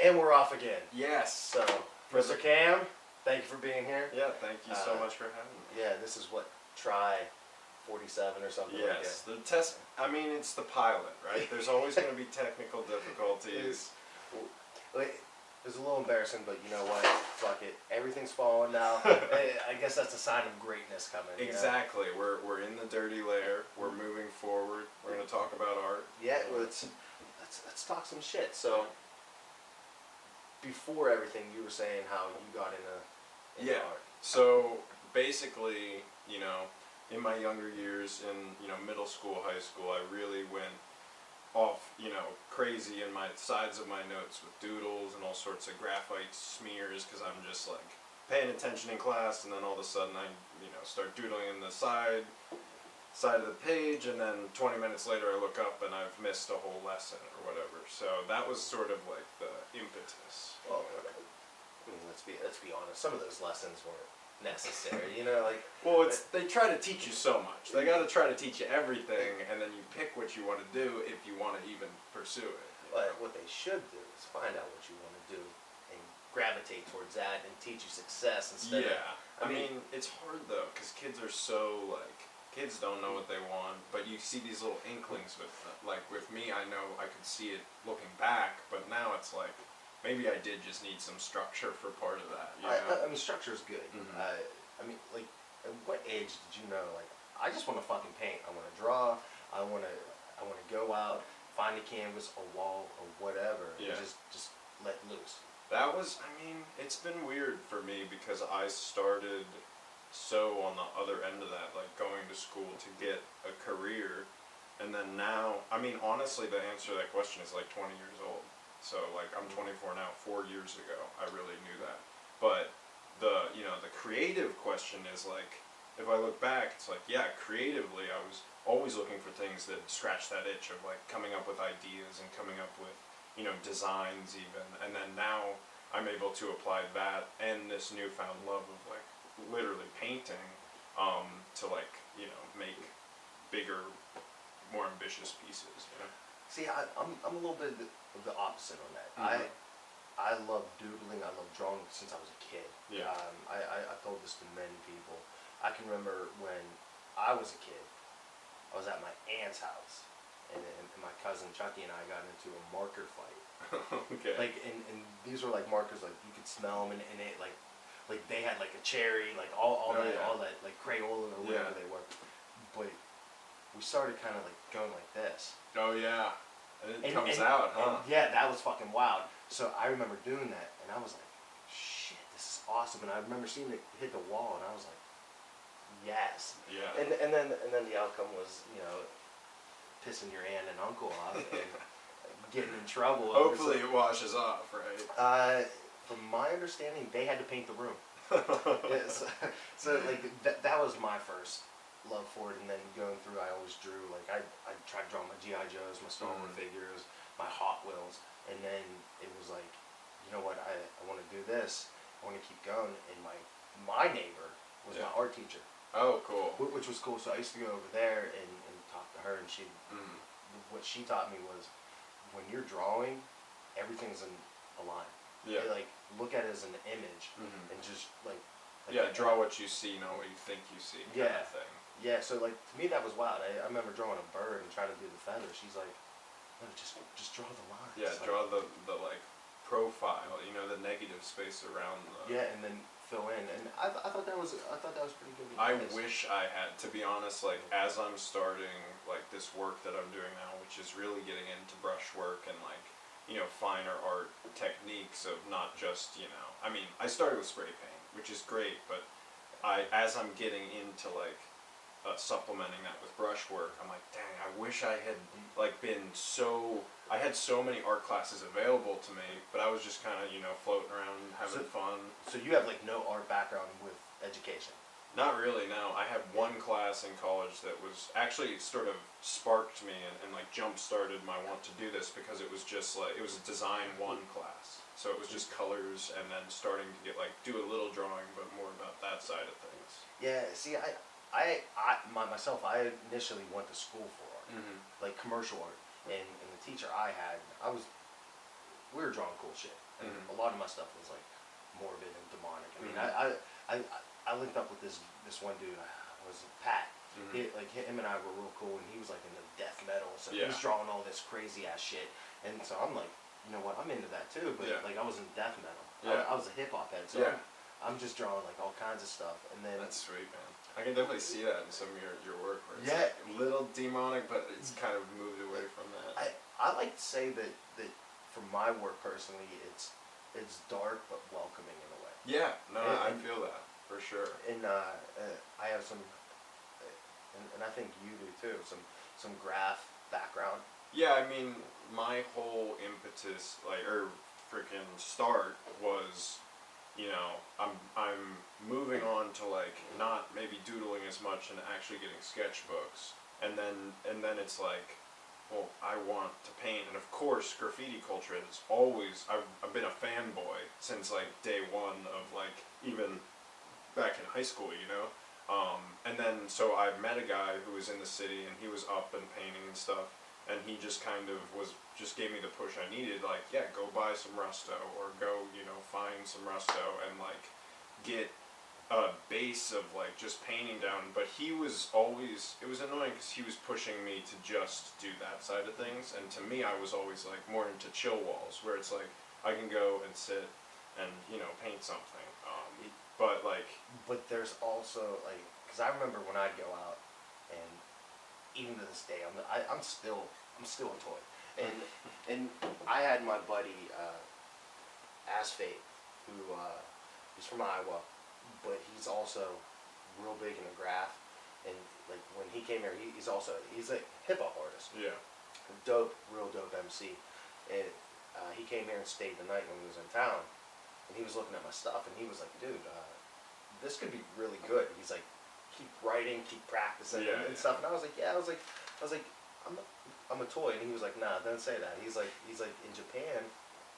And we're off again. Yes. So, Mr. Cam, thank you for being here. Yeah, thank you so much for having me. Yeah, this is what, try 47 or something like that. Yes, the test, I mean, it's the pilot, right? There's always going to be technical difficulties. It's a little embarrassing, but you know what? Fuck it. Everything's falling now. I guess that's a sign of greatness coming. Exactly. You know? We're in the dirty layer. We're moving forward. We're going to talk about art. Yeah, well, let's talk some shit. So, before everything, you were saying how you got into art. So, basically, you know, in my younger years, in, you know, middle school, high school, I really went off, you know, crazy in my sides of my notes with doodles and all sorts of graphite smears, because I'm just like paying attention in class, and then all of a sudden I, you know, start doodling in the side of the page, and then 20 minutes later I look up and I've missed a whole lesson or whatever. So that was sort of like the impetus. Well, I mean, let's be honest. Some of those lessons weren't necessary, you know, like. Well, they try to teach you so much. They got to try to teach you everything, and then you pick what you want to do if you want to even pursue it. But what they should do is find out what you want to do and gravitate towards that and teach you success instead. I mean, it's hard though, because kids are so like. Kids don't know what they want, but you see these little inklings with them. Like with me, I know I could see it looking back, but now it's like maybe I did just need some structure for part of that. You know? I mean, structure is good. Mm-hmm. I mean, like, at what age did you know? Like, I just want to fucking paint. I want to draw. I want to go out, find a canvas, a wall, or whatever, and just let loose. That was, I mean, it's been weird for me because I started so on the other end of that, like going to school to get a career, and then now, I mean, honestly, the answer to that question is like 20 years old. So like I'm 24 now. 4 years ago, I really knew that. But the creative question is like, if I look back, it's like, yeah, creatively, I was always looking for things that scratch that itch of like coming up with ideas and coming up with, you know, designs even, and then now I'm able to apply that and this newfound love of like literally painting to like, you know, make bigger, more ambitious pieces, you know? See, I'm a little bit of the opposite on that. Mm-hmm. I love doodling, I love drawing since I was a kid. Yeah. I told this to many people. I can remember when I was a kid, I was at my aunt's house, and my cousin Chucky and I got into a marker fight. Okay. Like, and these were like markers, like you could smell them, and it like they had like a cherry, like all that like Crayola or whatever they were. But we started kind of like going like this. Oh yeah, and it comes out, huh? And yeah, that was fucking wild. So I remember doing that, and I was like, shit, this is awesome. And I remember seeing it hit the wall, and I was like, yes. Yeah. And then the outcome was, you know, pissing your aunt and uncle off and getting in trouble. Hopefully it washes off, right? From my understanding, they had to paint the room. So like that was my first love for it, and then going through, I always drew. Like I tried drawing my GI Joes, my Star Wars figures, my Hot Wheels, and then it was like, you know what, I want to do this. I want to keep going. And my neighbor was my art teacher. Oh, cool. Which was cool. So I used to go over there and talk to her, and she, what she taught me was, when you're drawing, everything's in a line. Yeah. Like, look at it as an image, and just like draw what you see, not what you think you see. Kind of thing. Yeah. So like, to me that was wild. I remember drawing a bird and trying to do the feather. She's like, no, just draw the lines. Yeah, like, draw the like profile. You know, the negative space around the. Yeah, and then fill in. And I thought that was pretty good. I wish I had, to be honest. Like, as I'm starting like this work that I'm doing now, which is really getting into brushwork and like, you know, finer art techniques of not just, you know, I mean, I started with spray paint, which is great, but as I'm getting into like supplementing that with brushwork, I'm like, dang, I wish I had like I had so many art classes available to me, but I was just kind of, you know, floating around having fun. So you have like no art background with education? Not really, no. I had one class in college that was actually sort of sparked me and like jump started my want to do this, because it was just like, it was a design 1 class. So it was just colors, and then starting to get like, do a little drawing, but more about that side of things. Yeah, see, I initially went to school for art, like commercial art, and the teacher I had, I was we were drawing cool shit, and a lot of my stuff was like morbid and demonic. I mean, I linked up with this one dude. Was Pat. Him and I were real cool, and he was like into death metal, so he was drawing all this crazy ass shit. And so I'm like, you know what, I'm into that too, but like I was in death metal. I was a hip hop head, so I'm just drawing like all kinds of stuff. And then that's sweet, man. I can definitely see that in some of your work, where it's like a little demonic, but it's kind of moved away from that. I like to say that for my work personally, it's dark but welcoming in a way. Yeah, no, I feel that for sure. And I have some, and I think you do too, some graph background. Yeah, I mean, my whole impetus, freaking start was, you know, I'm moving on to like not maybe doodling as much and actually getting sketchbooks, and then it's like, well, I want to paint, and of course graffiti culture is always, I've been a fanboy since like day one of like even back in high school, you know, and then so I met a guy who was in the city, and he was up and painting and stuff, and he just kind of just gave me the push I needed, like, yeah, go buy some Rusto, or go, you know, find some Rusto, and like get a base of like just painting down. But he was always, it was annoying because he was pushing me to just do that side of things, and to me I was always like more into chill walls, where it's like I can go and sit and, you know, paint something. But there's also like, because I remember when I'd go out, and even to this day I'm still a toy, and I had my buddy Asfate, who he's from Iowa, but he's also real big into graph, and like when he came here, he's a hip hop artist. Yeah. Real dope MC, and he came here and stayed the night when he was in town, and he was looking at my stuff, and he was like, dude, this could be really good. He's like, keep writing, keep practicing, and stuff. And I was like, I'm a toy, and he was like, nah, don't say that. He's like in Japan,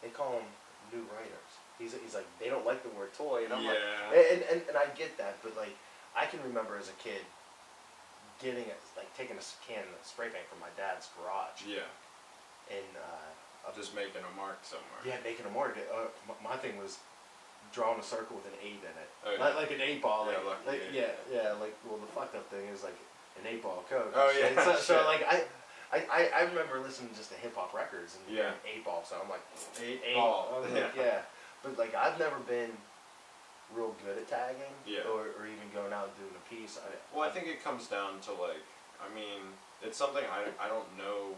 they call them new writers. He's like, they don't like the word toy, and I'm like, and I get that, but like, I can remember as a kid taking a can of spray paint from my dad's garage. Yeah. And just making a mark somewhere. Yeah, making a mark. My thing was drawing a circle with an 8 in it, like an 8 ball. Well, the fucked up thing is like an 8 ball Coke. Oh yeah. So like I remember listening just to hip hop records and 8 ball. So I'm like 8 ball. But like I've never been real good at tagging, or even going out and doing a piece. I think it comes down to like, I mean, it's something I don't know.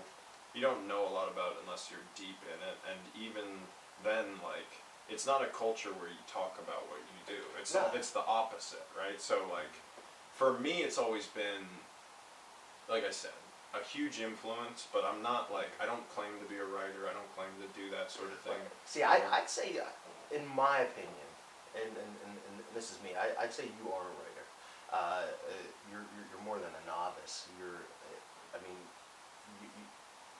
You don't know a lot about unless you're deep in it, and even then, like, it's not a culture where you talk about what you do. It's the opposite, right? So like, for me, it's always been, like I said, a huge influence. But I'm not like, I don't claim to be a writer. I don't claim to do that sort of thing. See, I'd say, in my opinion, and this is me, I'd say you are a writer. You're more than a novice. I mean,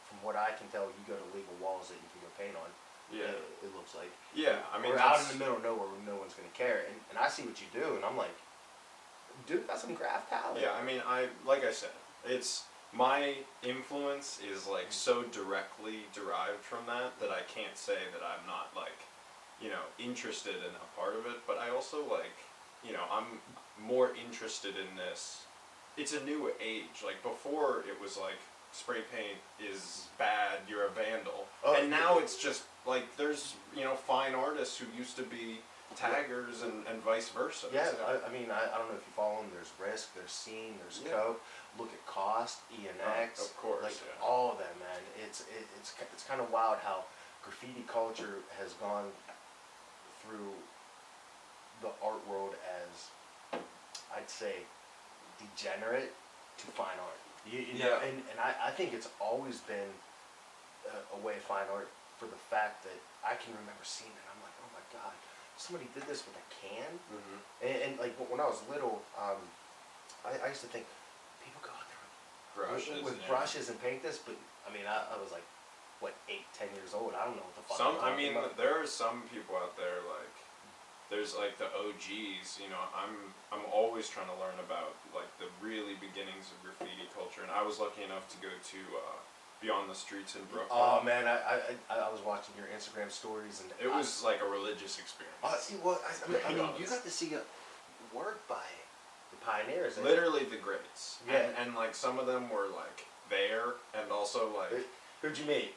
from what I can tell, you go to legal walls that you can go paint on. Yeah. It looks like. Yeah, I mean, we're out in the middle of nowhere where no one's going to care. And I see what you do, and I'm like, dude, got some graph talent. Yeah, I mean, like I said, it's, my influence is like so directly derived from that I can't say that I'm not like, you know, interested in a part of it. But I also like, you know, I'm more interested in this. It's a new age. Like before, it was like, spray paint is bad, you're a vandal. And now it's just like, there's, you know, fine artists who used to be taggers and vice versa. Yeah, so. I mean, I don't know if you follow them. There's Risk, there's Scene, there's Cope. Look at Cost, ENX. Of course, like all of them, man. It's kind of wild how graffiti culture has gone through the art world as, I'd say, degenerate to fine art. You know, and I think it's always been a way of fine art, for the fact that I can remember seeing it. I'm like, oh my god, somebody did this with a can. And like when I was little, I used to think people go out there with brushes and paint this, but I mean, I was like, what, 8, 10 years old. I don't know what the fuck. There are some people out there, like, there's like the OGs, you know, I'm always trying to learn about like the really beginnings of graffiti culture, and I was lucky enough to go to Beyond the Streets in Brooklyn. Oh man, I was watching your Instagram stories and it was like a religious experience. I mean, you got to see work by the pioneers. Literally the greats. Yeah. And like some of them were like there, and also like. Who'd you meet?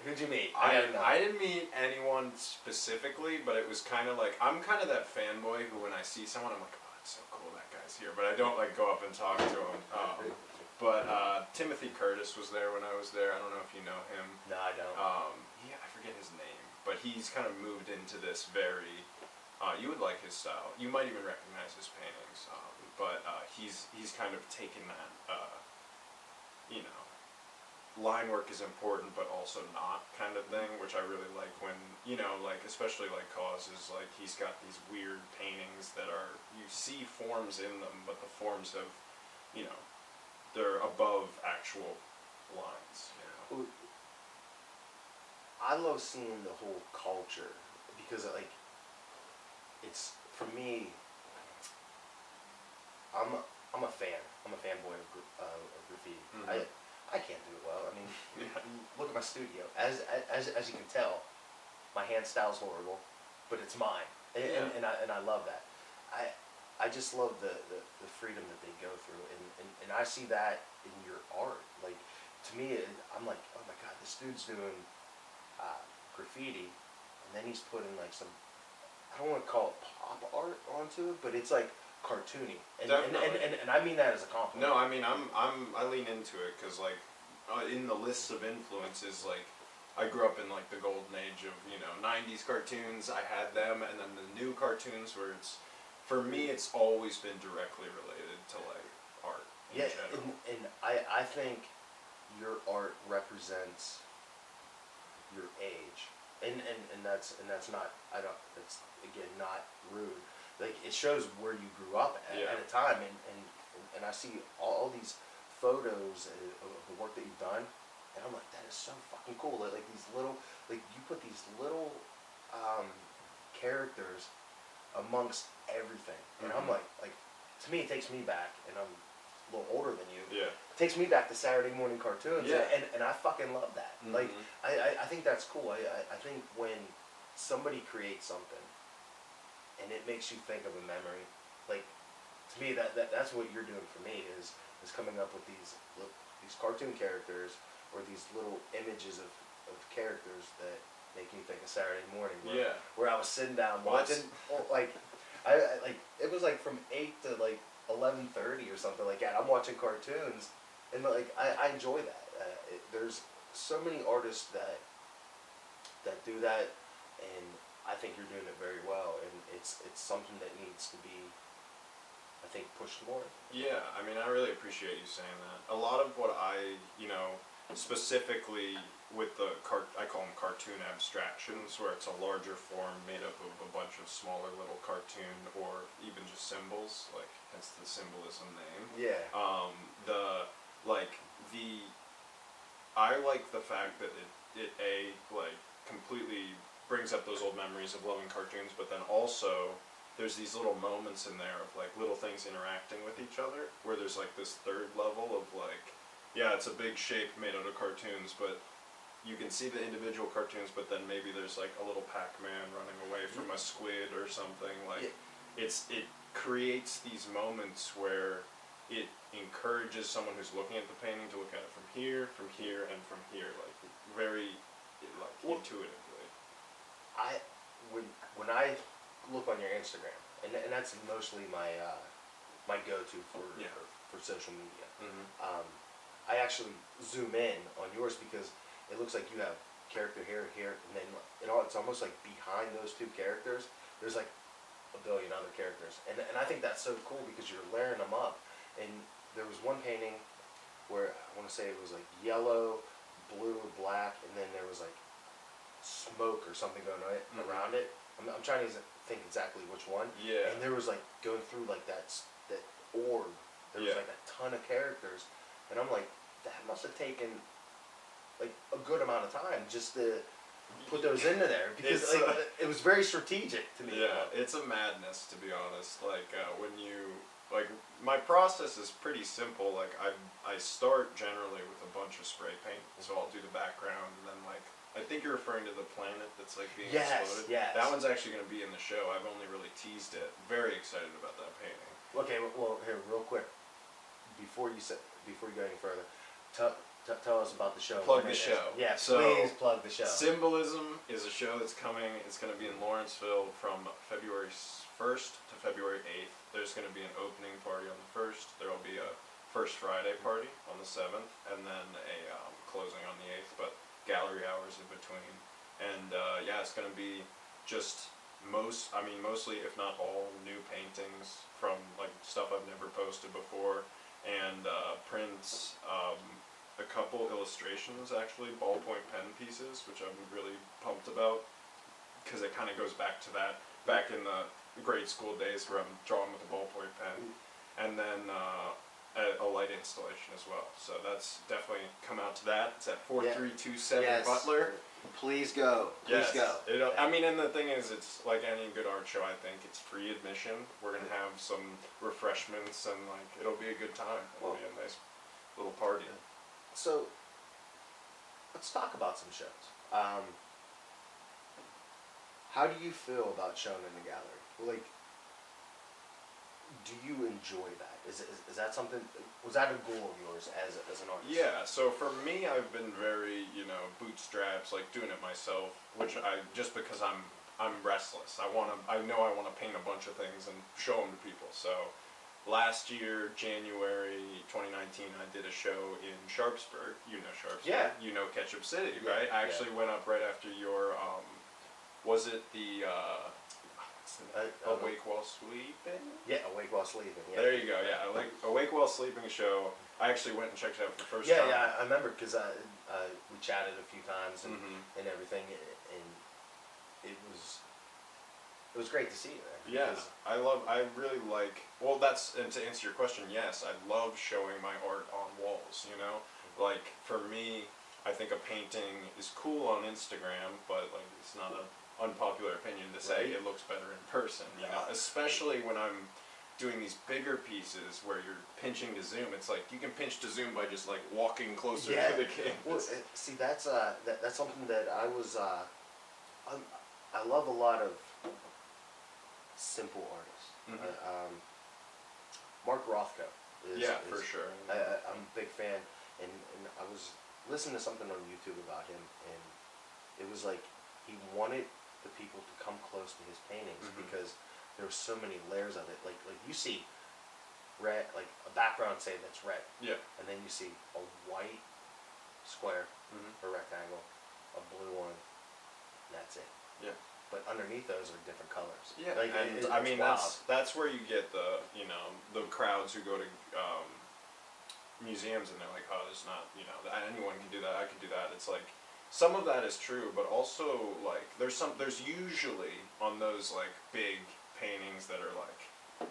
I didn't meet anyone specifically, but it was kind of like, I'm kind of that fanboy who when I see someone, I'm like, oh, it's so cool that guy's here. But I don't like go up and talk to him. But Timothy Curtis was there when I was there. I don't know if you know him. No, I don't. Yeah, I forget his name. But he's kind of moved into this very, you would like his style. You might even recognize his paintings. But he's kind of taken that, you know, line work is important but also not kind of thing, which I really like when, you know, like especially like causes, like he's got these weird paintings that are, you see forms in them, but the forms have, you know, they're above actual lines, you know. I love seeing the whole culture because like it's, for me, I'm a fan. I'm a fanboy of graffiti. Mm-hmm. I can't do it well. I mean, look at my studio. As you can tell, my hand style's horrible, but it's mine, and I love that. I just love the freedom that they go through, and I see that in your art. Like, to me, I'm like, oh my god, this dude's doing graffiti, and then he's putting like some, I don't want to call it pop art onto it, but it's like cartoony, and I mean that as a compliment. No, I mean I lean into it because like in the lists of influences, like I grew up in like the golden age of, you know, 90s cartoons. I had them, and then the new cartoons where it's, for me, it's always been directly related to like art in general. And I think your art represents your age, and that's not, that's again not rude. Like, it shows where you grew up at a time, and I see all these photos of the work that you've done, and I'm like, that is so fucking cool. Like these little, like you put these little characters amongst everything, and I'm like, to me it takes me back, and I'm a little older than you. Yeah. It takes me back to Saturday morning cartoons, and I fucking love that. Mm-hmm. Like, I think that's cool. I think when somebody creates something, and it makes you think of a memory, like, to me that's what you're doing for me is coming up with these cartoon characters or these little images of characters that make me think of Saturday morning where I was sitting down watching like it was like from 8 to like 11:30 or something like that. I'm watching cartoons, and like I enjoy that. There's so many artists that do that, and I think you're doing it very well, and it's something that needs to be, I think, pushed more. Yeah, I mean, I really appreciate you saying that. A lot of what I, you know, specifically with the I call them cartoon abstractions, where it's a larger form made up of a bunch of smaller little cartoon or even just symbols, like hence the symbolism name. Yeah. I like the fact that it like completely brings up those old memories of loving cartoons, but then also there's these little moments in there of like little things interacting with each other, where there's like this third level of like, yeah, it's a big shape made out of cartoons, but you can see the individual cartoons, but then maybe there's like a little Pac-Man running away from a squid or something. Like, it creates these moments where it encourages someone who's looking at the painting to look at it from here, and from here, like very like intuitively. When I look on your Instagram, and that's mostly my my go-to for social media. Mm-hmm. I actually zoom in on yours because it looks like you have character here, and then it's almost like behind those two characters, there's like a billion other characters, and I think that's so cool because you're layering them up. And there was one painting where I want to say it was like yellow, blue, black, and then there was like smoke or something going on around it. I'm trying to think exactly which one. Yeah. And there was like going through like that orb. There was like a ton of characters, and I'm like, that must have taken like a good amount of time just to put those into there because it was very strategic to me. Yeah, it's a madness, to be honest. Like when you like my process is pretty simple. Like I start generally with a bunch of spray paint, so I'll do the background, and then like I think you're referring to the planet that's like being exploded. Yes. That one's actually going to be in the show. I've only really teased it. Very excited about that painting. Okay, well, here, real quick, before you go any further, tell us about the show. Plug the show. Yeah, so, please plug the show. Symbolism is a show that's coming. It's going to be in Lawrenceville from February 1st to February 8th. There's going to be an opening party on the 1st. There will be a First Friday party on the 7th, and then a closing on the 8th, but gallery hours in between. And yeah, it's going to be just mostly, if not all, new paintings from like stuff I've never posted before, and prints, a couple illustrations actually, ballpoint pen pieces, which I'm really pumped about, because it kind of goes back to that, back in the grade school days where I'm drawing with a ballpoint pen, and then a light installation as well. So that's definitely come out to that. It's at 4327 Yes. Butler. Please go. Please go. I mean, and the thing is, it's like any good art show, I think, it's free admission. We're going to have some refreshments, and like it'll be a good time. It'll be a nice little party. So, let's talk about some shows. How do you feel about showing in the gallery? Like, do you enjoy that? Is that something, was that a goal of yours as an artist? Yeah, so for me, I've been very, bootstraps, like doing it myself, which just because I'm restless. I know I want to paint a bunch of things and show them to people. So last year, January 2019, I did a show in Sharpsburg. You know Sharpsburg. Yeah. You know Ketchup City, right? I actually went up right after your, was it the, Awake While Sleeping? Yeah, Awake While Sleeping. Yeah. There you go. Yeah, Awake While Sleeping show. I actually went and checked it out for the first Yeah, time. yeah, I remember because we chatted a few times and everything, and it was great to see you there. Yeah, I really like. Well, and to answer your question, yes, I love showing my art on walls. Like for me, I think a painting is cool on Instagram, but like it's not an unpopular opinion to say it looks better in person, especially when I'm doing these bigger pieces where you're pinching to zoom. It's like you can pinch to zoom by just like walking closer to the canvas. Well, see, that's something that I love a lot of simple artists. Mark Rothko is for sure. I'm a big fan, and I was listening to something on YouTube about him, and it was like he wanted the people to come close to his paintings because there were so many layers of it. Like you see red, like a background, say that's red, and then you see a white square, a rectangle, a blue one, and that's it. Yeah. But underneath those are different colors. Yeah, like, and I mean that's where you get the the crowds who go to museums and they're like, oh, there's not anyone can do that. I can do that. It's like. Some of that is true, but also like there's usually on those like big paintings that are like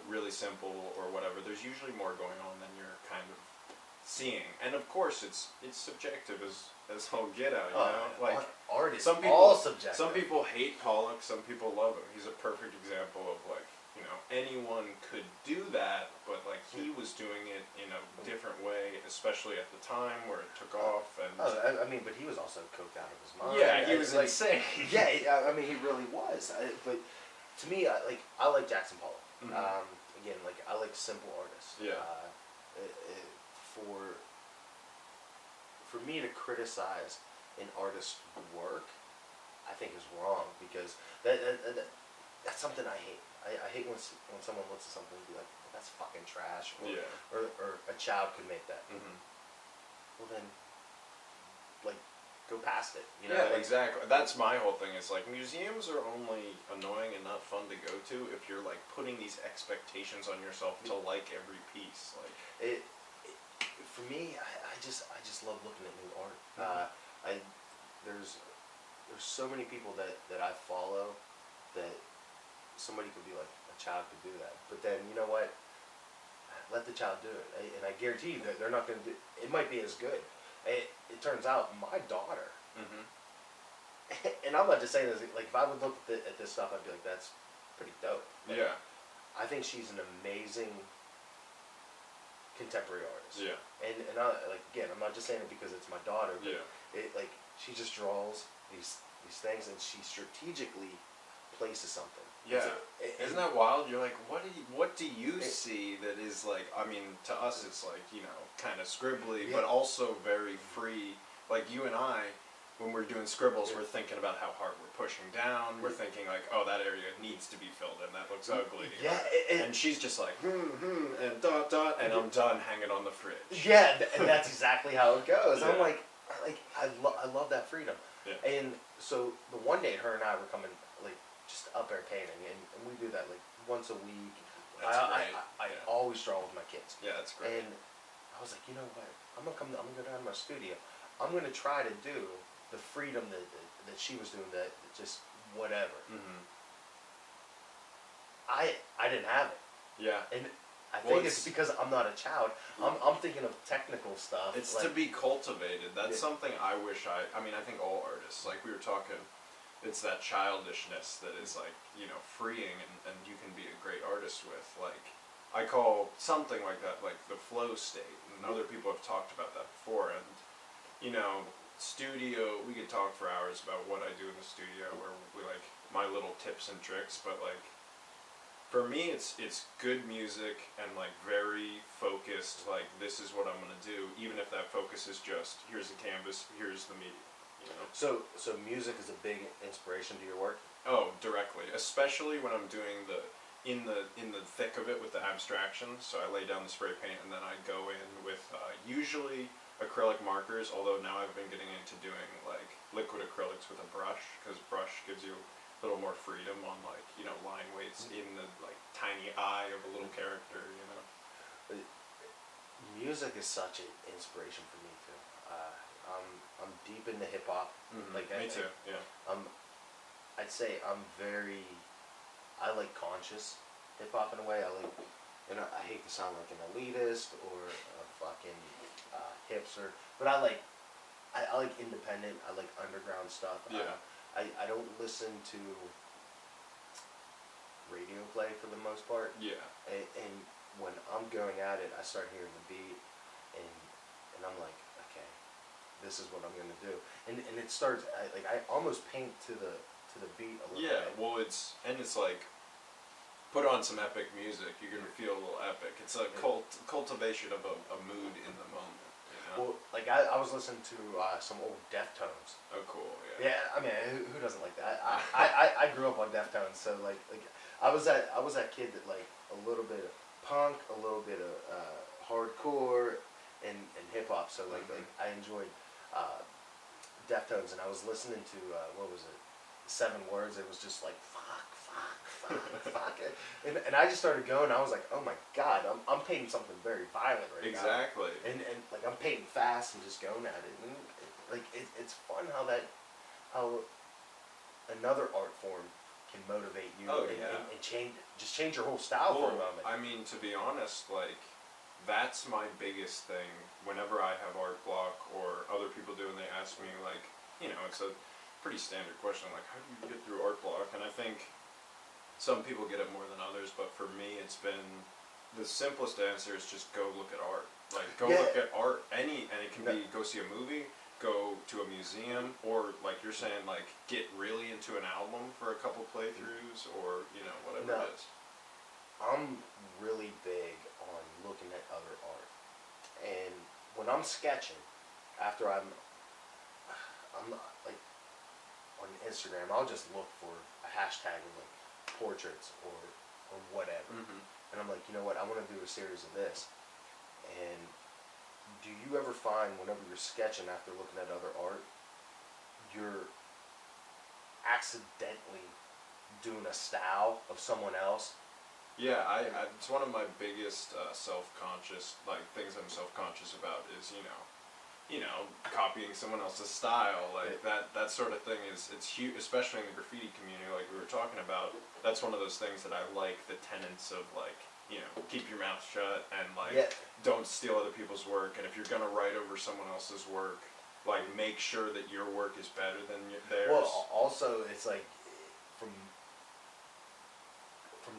really simple or whatever. There's usually more going on than you're kind of seeing, and of course it's subjective as all get out. Like art is all subjective. Some people hate Pollock. Some people love him. He's a perfect example of like anyone could do that, but like he was doing it in a different way, especially at the time where it took off. And I mean, but he was also coked out of his mind. Yeah, he was insane. Yeah, I mean, he really was. But to me, I like Jackson Pollock. Again, like I like simple artists. Yeah. For me to criticize an artist's work, I think is wrong because that's something I hate. I hate when someone looks at something and be like, that's fucking trash, or a child could make that. Well then, like, go past it. Exactly. That's my whole thing. It's like museums are only annoying and not fun to go to if you're like putting these expectations on yourself to like every piece. Like for me, I just love looking at new art. There's so many people that I follow that. Somebody could be like, a child could do that. But then, you know what? Let the child do it. And I guarantee you that they're not going to do it. It might be as good. It turns out my daughter, and I'm not just saying this, like if I would look at this stuff, I'd be like, that's pretty dope. But I think she's an amazing contemporary artists. Yeah. And I, like, again, I'm not just saying it because it's my daughter. But Yeah. it, like, she just draws these things, and she strategically places something. Yeah. Isn't that wild? You're like, what do you it, see that is like? I mean, to us, it's like, you know, kind of scribbly, yeah. but also very free. Like you and I, when we're doing scribbles, we're thinking about how hard we're pushing down. We're thinking like, oh, that area needs to be filled in. That looks ugly. Yeah. And she's just like, and dot dot, and I'm done hanging on the fridge. Yeah, and that's exactly how it goes. Yeah. I'm like I love that freedom. Yeah. And so the one day, her and I were coming, like, just up there painting, and we do that like once a week. That's great. I always draw with my kids. Yeah, that's great. And I was like, you know what? I'm gonna go down to my studio. I'm gonna try to do the freedom that she was doing, that just whatever. Mm-hmm. I didn't have it. Yeah. And I think it's because I'm not a child. I'm thinking of technical stuff. It's like, to be cultivated. That's yeah. something I wish I mean, I think all artists, like we were talking, it's that childishness that is like, you know, freeing, and you can be a great artist with. Like, I call something like that, like the flow state, and other people have talked about that before. And, you know, studio, we could talk for hours about what I do in the studio, where we like my little tips and tricks, but like, for me, it's good music and like very focused. Like, this is what I'm gonna do, even if that focus is just here's the canvas, here's the medium. You know. So music is a big inspiration to your work. Oh, directly, especially when I'm doing in the thick of it with the abstraction. So I lay down the spray paint, and then I go in with usually acrylic markers. Although now I've been getting into doing like liquid acrylics with a brush, because brush gives you a little more freedom on, like, you know, line weights in the like tiny eye of a little character, you know. Music is such an inspiration for me too. I'm deep into hip hop. Mm-hmm. Like me too. Yeah. I'd say I like conscious hip hop in a way. I hate to sound like an elitist or a fucking hipster, but I like independent. I like underground stuff. Yeah. I don't listen to radio play for the most part. Yeah. And when I'm going at it, I start hearing the beat, and I'm like, okay, this is what I'm gonna do. And it starts I almost paint to the beat a little bit. Yeah. Well, it's like, put on some epic music, you're gonna feel a little epic. It's a cultivation of a mood in the moment. Well, like I was listening to some old Deftones. Oh, cool! Yeah. Yeah, I mean, who doesn't like that? I grew up on Deftones, so like I was that kid that like a little bit of punk, a little bit of hardcore, and hip hop. So like I enjoyed Deftones, and I was listening to what was it, 7 Words. It was just like fuck, and I just started going. I was like, oh my god, I'm painting something very violent right now. Exactly. And like I'm painting fast and just going at it, and like it's fun how another art form can motivate you. Oh, and change your whole style for a moment. I mean, to be honest, like, that's my biggest thing. Whenever I have art block or other people do, and they ask me, like, you know, it's a pretty standard question, like, how do you get through art block? And I think some people get it more than others, but for me, it's been the simplest answer is just go look at art. Like, go look at art, and it can be go see a movie, go to a museum, or like you're saying, like get really into an album for a couple playthroughs, or you know, whatever it is. I'm really big on looking at other art, and when I'm sketching, after I'm like on Instagram, I'll just look for a hashtag of like portraits or whatever, and I'm like, you know what, I want to do a series of this. And do you ever find whenever you're sketching after looking at other art, you're accidentally doing a style of someone else? Yeah, it's one of my biggest self-conscious, like, things I'm self-conscious about is, you know, copying someone else's style, like that sort of thing it's huge, especially in the graffiti community, like we were talking about. That's one of those things that I like, the tenets of, like, you know, keep your mouth shut and like don't steal other people's work, and if you're gonna write over someone else's work, like make sure that your work is better than theirs. Well, also it's like from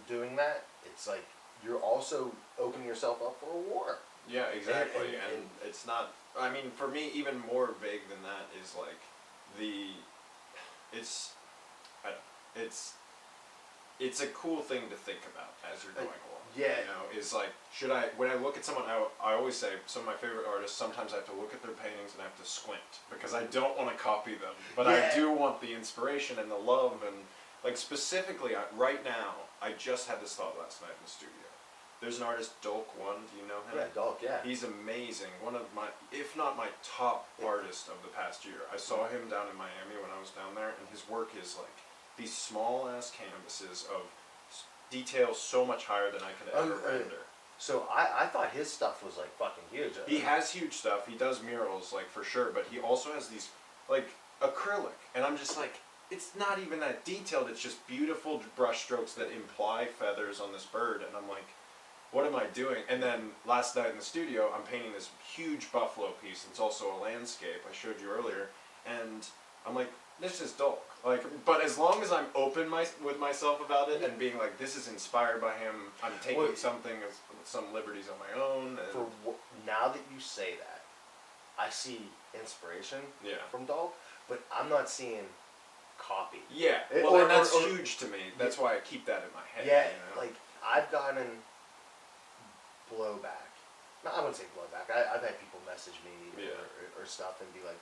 doing that, it's like you're also opening yourself up for a war. Yeah, exactly. And It's not. I mean, for me, even more vague than that is like it's, I don't, it's a cool thing to think about as you're going along. Yeah. You know, is like, when I look at someone, I always say, some of my favorite artists, sometimes I have to look at their paintings and I have to squint, because I don't want to copy them, but I do want the inspiration and the love, and, like, specifically, right now, I just had this thought last night in the studio. There's an artist, Dolk1, do you know him? Yeah, Dolk, yeah. He's amazing. One of my, if not my top artist of the past year. I saw him down in Miami when I was down there, and his work is like these small ass canvases of detail so much higher than I could ever render. So I thought his stuff was like fucking huge. He has huge stuff. He does murals, like, for sure, but he also has these like acrylic, and I'm just like, it's not even that detailed. It's just beautiful brush strokes that imply feathers on this bird, and I'm like, what am I doing? And then last night in the studio, I'm painting this huge buffalo piece. It's also a landscape I showed you earlier, and I'm like, this is Dolk. Like, but as long as I'm open with myself about it and being like, this is inspired by him, I'm taking some liberties on my own. And now that you say that, I see inspiration from Dolk, but I'm not seeing copy. Yeah, well, and that's huge to me. That's why I keep that in my head. Yeah, you know? like, I've gotten blowback. No, I wouldn't say blowback. I've had people message me or stuff and be like,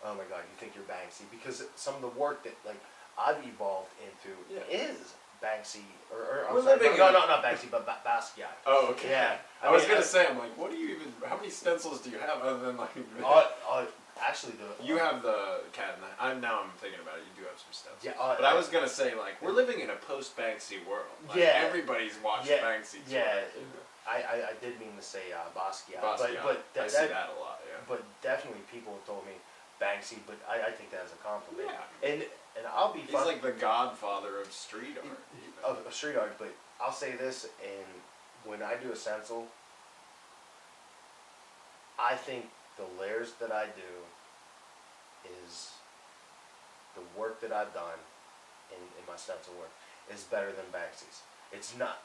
oh my god, you think you're Banksy? Because some of the work that, like, I've evolved into is Banksy, not Banksy, but Basquiat. Oh, okay. Yeah. I was gonna say, I'm like, what do you even? How many stencils do you have other than like? Actually, you have the cat and I'm thinking about it. You do have some stencils. Yeah. But I was gonna say, like, we're living in a post-Banksy world. Like, everybody's watched Banksy. Yeah. I did mean to say Basquiat. Basquiat. But I see that a lot. Yeah. But definitely, people have told me Banksy, but I think that as a compliment. Yeah. And I'll be. He's like the godfather of street art. Of street art, but I'll say this, and when I do a stencil, I think the layers that I do is the work that I've done in my stencil work is better than Banksy's. It's not,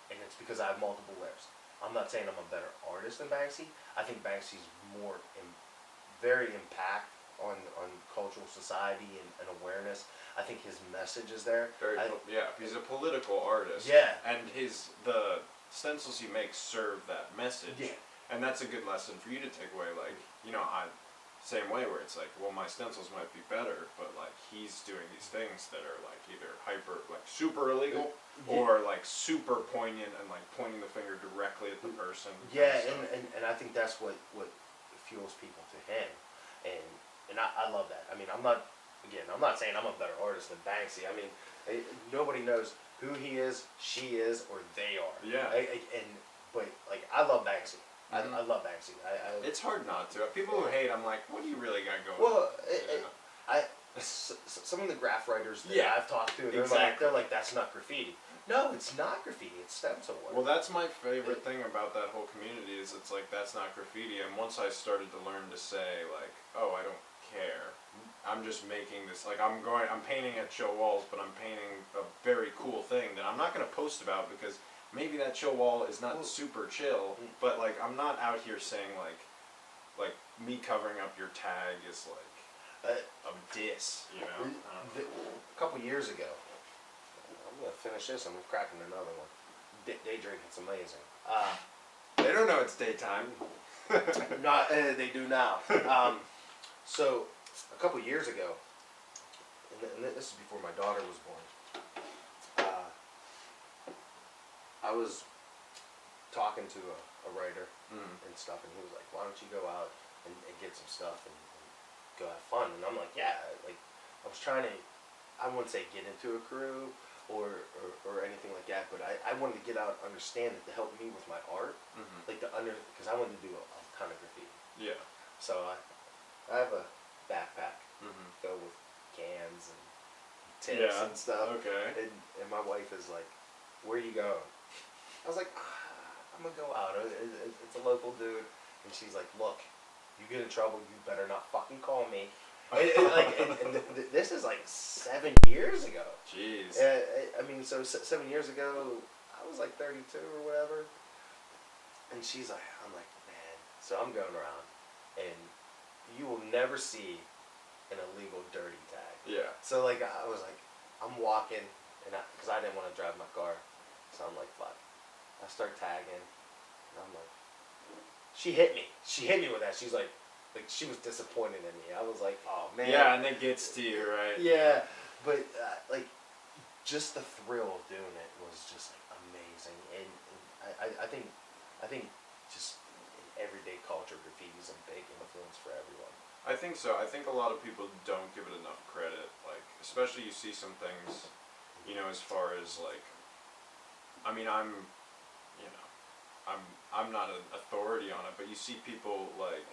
and it's because I have multiple layers. I'm not saying I'm a better artist than Banksy. I think Banksy's more very impact on cultural society and awareness. I think his message is there. He's a political artist. Yeah. And the stencils he makes serve that message. Yeah. And that's a good lesson for you to take away. Like, you know, same way where it's like, well, my stencils might be better, but like he's doing these things that are like either super illegal or like super poignant and like pointing the finger directly at the person. Yeah, and I think that's what fuels people to him. And I love that. I mean, I'm not saying I'm a better artist than Banksy. I mean, nobody knows who he is, she is, or they are. Yeah. But like, I love Banksy. I love Banksy. It's hard not to. People who hate, I'm like, what do you really got going? Well, some of the graph writers that I've talked to, they're like, that's not graffiti. No, it's not graffiti. It's stencil work. Well, that's my favorite thing about that whole community is it's like, that's not graffiti. And once I started to learn to say like, oh, I don't care. I'm just making this, like, I'm painting at show walls, but I'm painting a very cool thing that I'm not going to post about because maybe that show wall is not super chill, but like, I'm not out here saying like me covering up your tag is like a diss, you know? A couple years ago, I'm going to finish this, I'm cracking another one. Day drinking's amazing. They don't know it's daytime. They do now. So, a couple years ago, and this is before my daughter was born, I was talking to a writer and stuff, and he was like, why don't you go out and get some stuff and go have fun? And I'm like, yeah, like, I was trying to, I wouldn't say get into a crew or anything like that, but I wanted to get out and understand it to help me with my art, like because I wanted to do a ton of graffiti. Yeah. So I have a backpack filled with cans and tips and stuff. Okay. And my wife is like, where are you going? I was like, I'm gonna go out. It's a local dude. And she's like, look, you get in trouble, you better not fucking call me. And this is like 7 years ago. Jeez. I mean, so 7 years ago, I was like 32 or whatever. And she's like, I'm like, man, So I'm going around, and you will never see an illegal dirty tag. Yeah. So like I was like, I'm walking, and because I didn't want to drive my car, so I'm like, fuck. I start tagging, and I'm like, she hit me. She hit me with that. She's like she was disappointed in me. I was like, oh man. Yeah, and it gets to you, right? Yeah, but like, just the thrill of doing it was just like amazing, and I think just in everyday culture, graffiti is a big influence for everyone. I think so. I think a lot of people don't give it enough credit. Like, especially you see some things, you know, as far as like, I mean, I'm not an authority on it, but you see people like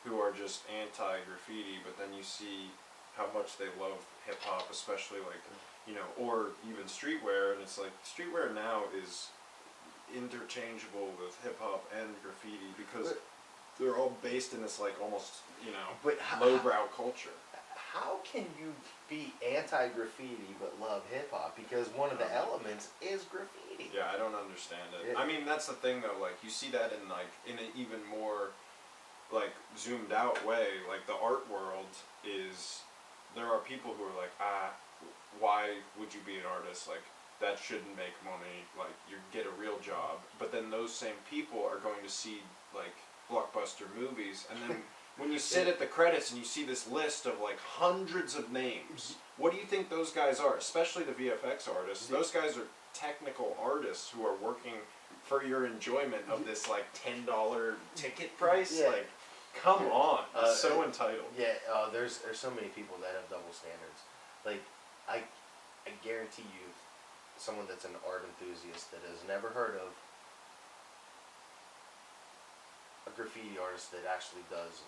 who are just anti-graffiti, but then you see how much they love hip hop, especially like, you know, or even streetwear, and it's like streetwear now is interchangeable with hip hop and graffiti because they're all based in this like almost, you know, lowbrow culture. How can you be anti-graffiti but love hip hop? Because one of the elements is graffiti. Yeah, I don't understand it. I mean, that's the thing though. Like, you see that in like in an even more like zoomed out way. Like the art world is, there are people who are like, why would you be an artist? Like, that shouldn't make money. Like, you get a real job. But then those same people are going to see like blockbuster movies, and then when you sit at the credits and you see this list of like hundreds of names, what do you think those guys are? Especially the VFX artists. Those guys are technical artists who are working for your enjoyment of this like $10 ticket price. Yeah. Like, come on, it's so entitled. Yeah, there's so many people that have double standards. Like, I guarantee you, someone that's an art enthusiast that has never heard of a graffiti artist that actually does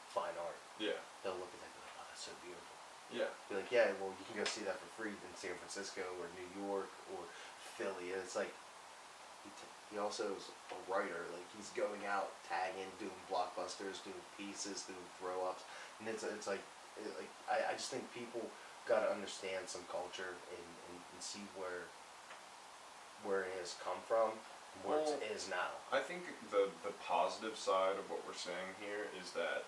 fine art. Yeah. They'll look at that and be like, oh, that's so beautiful. Yeah. Be like, yeah, well, you can go see that for free in San Francisco or New York or Philly. And it's like, he also is a writer. Like, he's going out, tagging, doing blockbusters, doing pieces, doing throw-ups. And it's like I just think people got to understand some culture and see where it has come from. Where it is now. I think the positive side of what we're saying here is that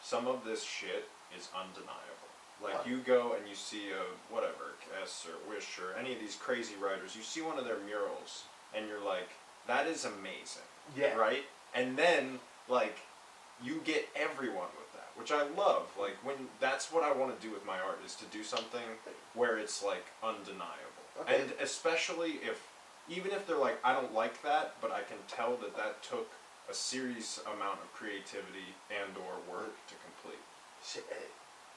some of this shit is undeniable. Like, you go and you see a whatever, Kess or Wish or any of these crazy writers, you see one of their murals and you're like, that is amazing. Yeah. Right? And then like you get everyone with that, which I love. Like, when that's what I want to do with my art, is to do something where it's like undeniable. Okay. And especially even if they're like, I don't like that, but I can tell that that took a serious amount of creativity and or work to complete.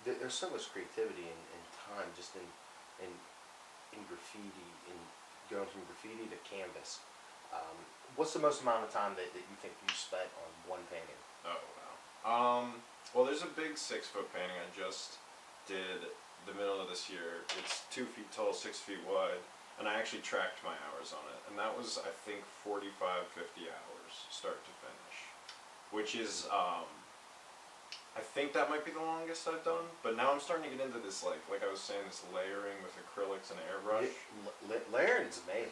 There's so much creativity and time just in graffiti, in going from graffiti to canvas. What's the most amount of time that you think you spent on one painting? Oh, wow. Well, there's a big 6-foot painting I just did the middle of this year. It's 2 feet tall, 6 feet wide. And I actually tracked my hours on it, and that was, I think, 45, 50 hours, start to finish. Which is, I think that might be the longest I've done, but now I'm starting to get into this, like I was saying, this layering with acrylics and airbrush. Layering's amazing.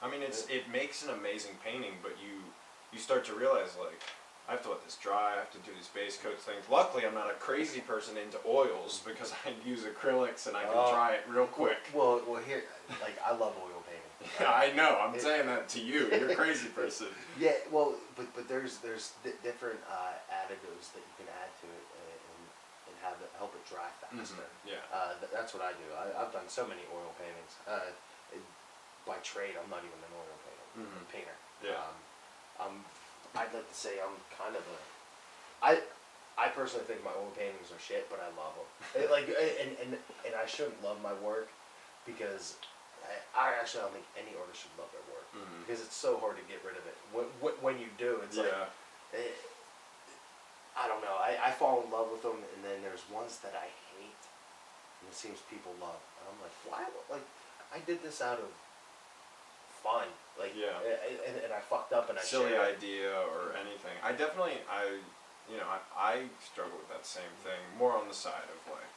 I mean, it makes an amazing painting, but you start to realize, like, I have to let this dry, I have to do these base coats things. Luckily, I'm not a crazy person into oils, because I use acrylics and I can dry it real quick. Well, here, like, I love oil painting. Yeah, I know, I'm saying that to you, you're a crazy person. Yeah, well, but there's different additives that you can add to it and have it help it dry faster. Mm-hmm. Yeah. That's what I do. I've done so many oil paintings. By trade, I'm not even an oil painter. Yeah. I'd like to say I'm kind of I personally think my oil paintings are shit, but I love them. And I shouldn't love my work, because I actually don't think any artist should love their work, because it's so hard to get rid of it. When you do, it's like, I don't know. I fall in love with them, and then there's ones that I hate, and it seems people love. And I'm like, why? Like, I did this out of fun, like, and I fucked up, and I silly idea or anything. I definitely, I struggle with that same thing, more on the side of like,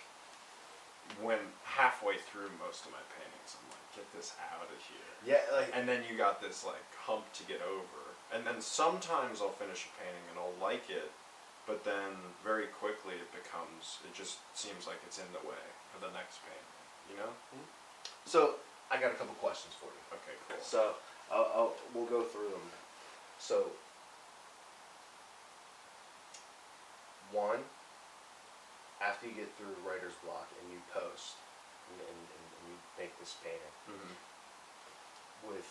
when halfway through most of my paintings, I'm like, get this out of here. Yeah, like, and then you got this like hump to get over, And then sometimes I'll finish a painting and I'll like it, but then very quickly it just seems like it's in the way of the next painting, you know? So, I got a couple questions for you. Okay, cool. So, we'll go through them. So, one, after you get through writer's block and you post, and you make this painting, with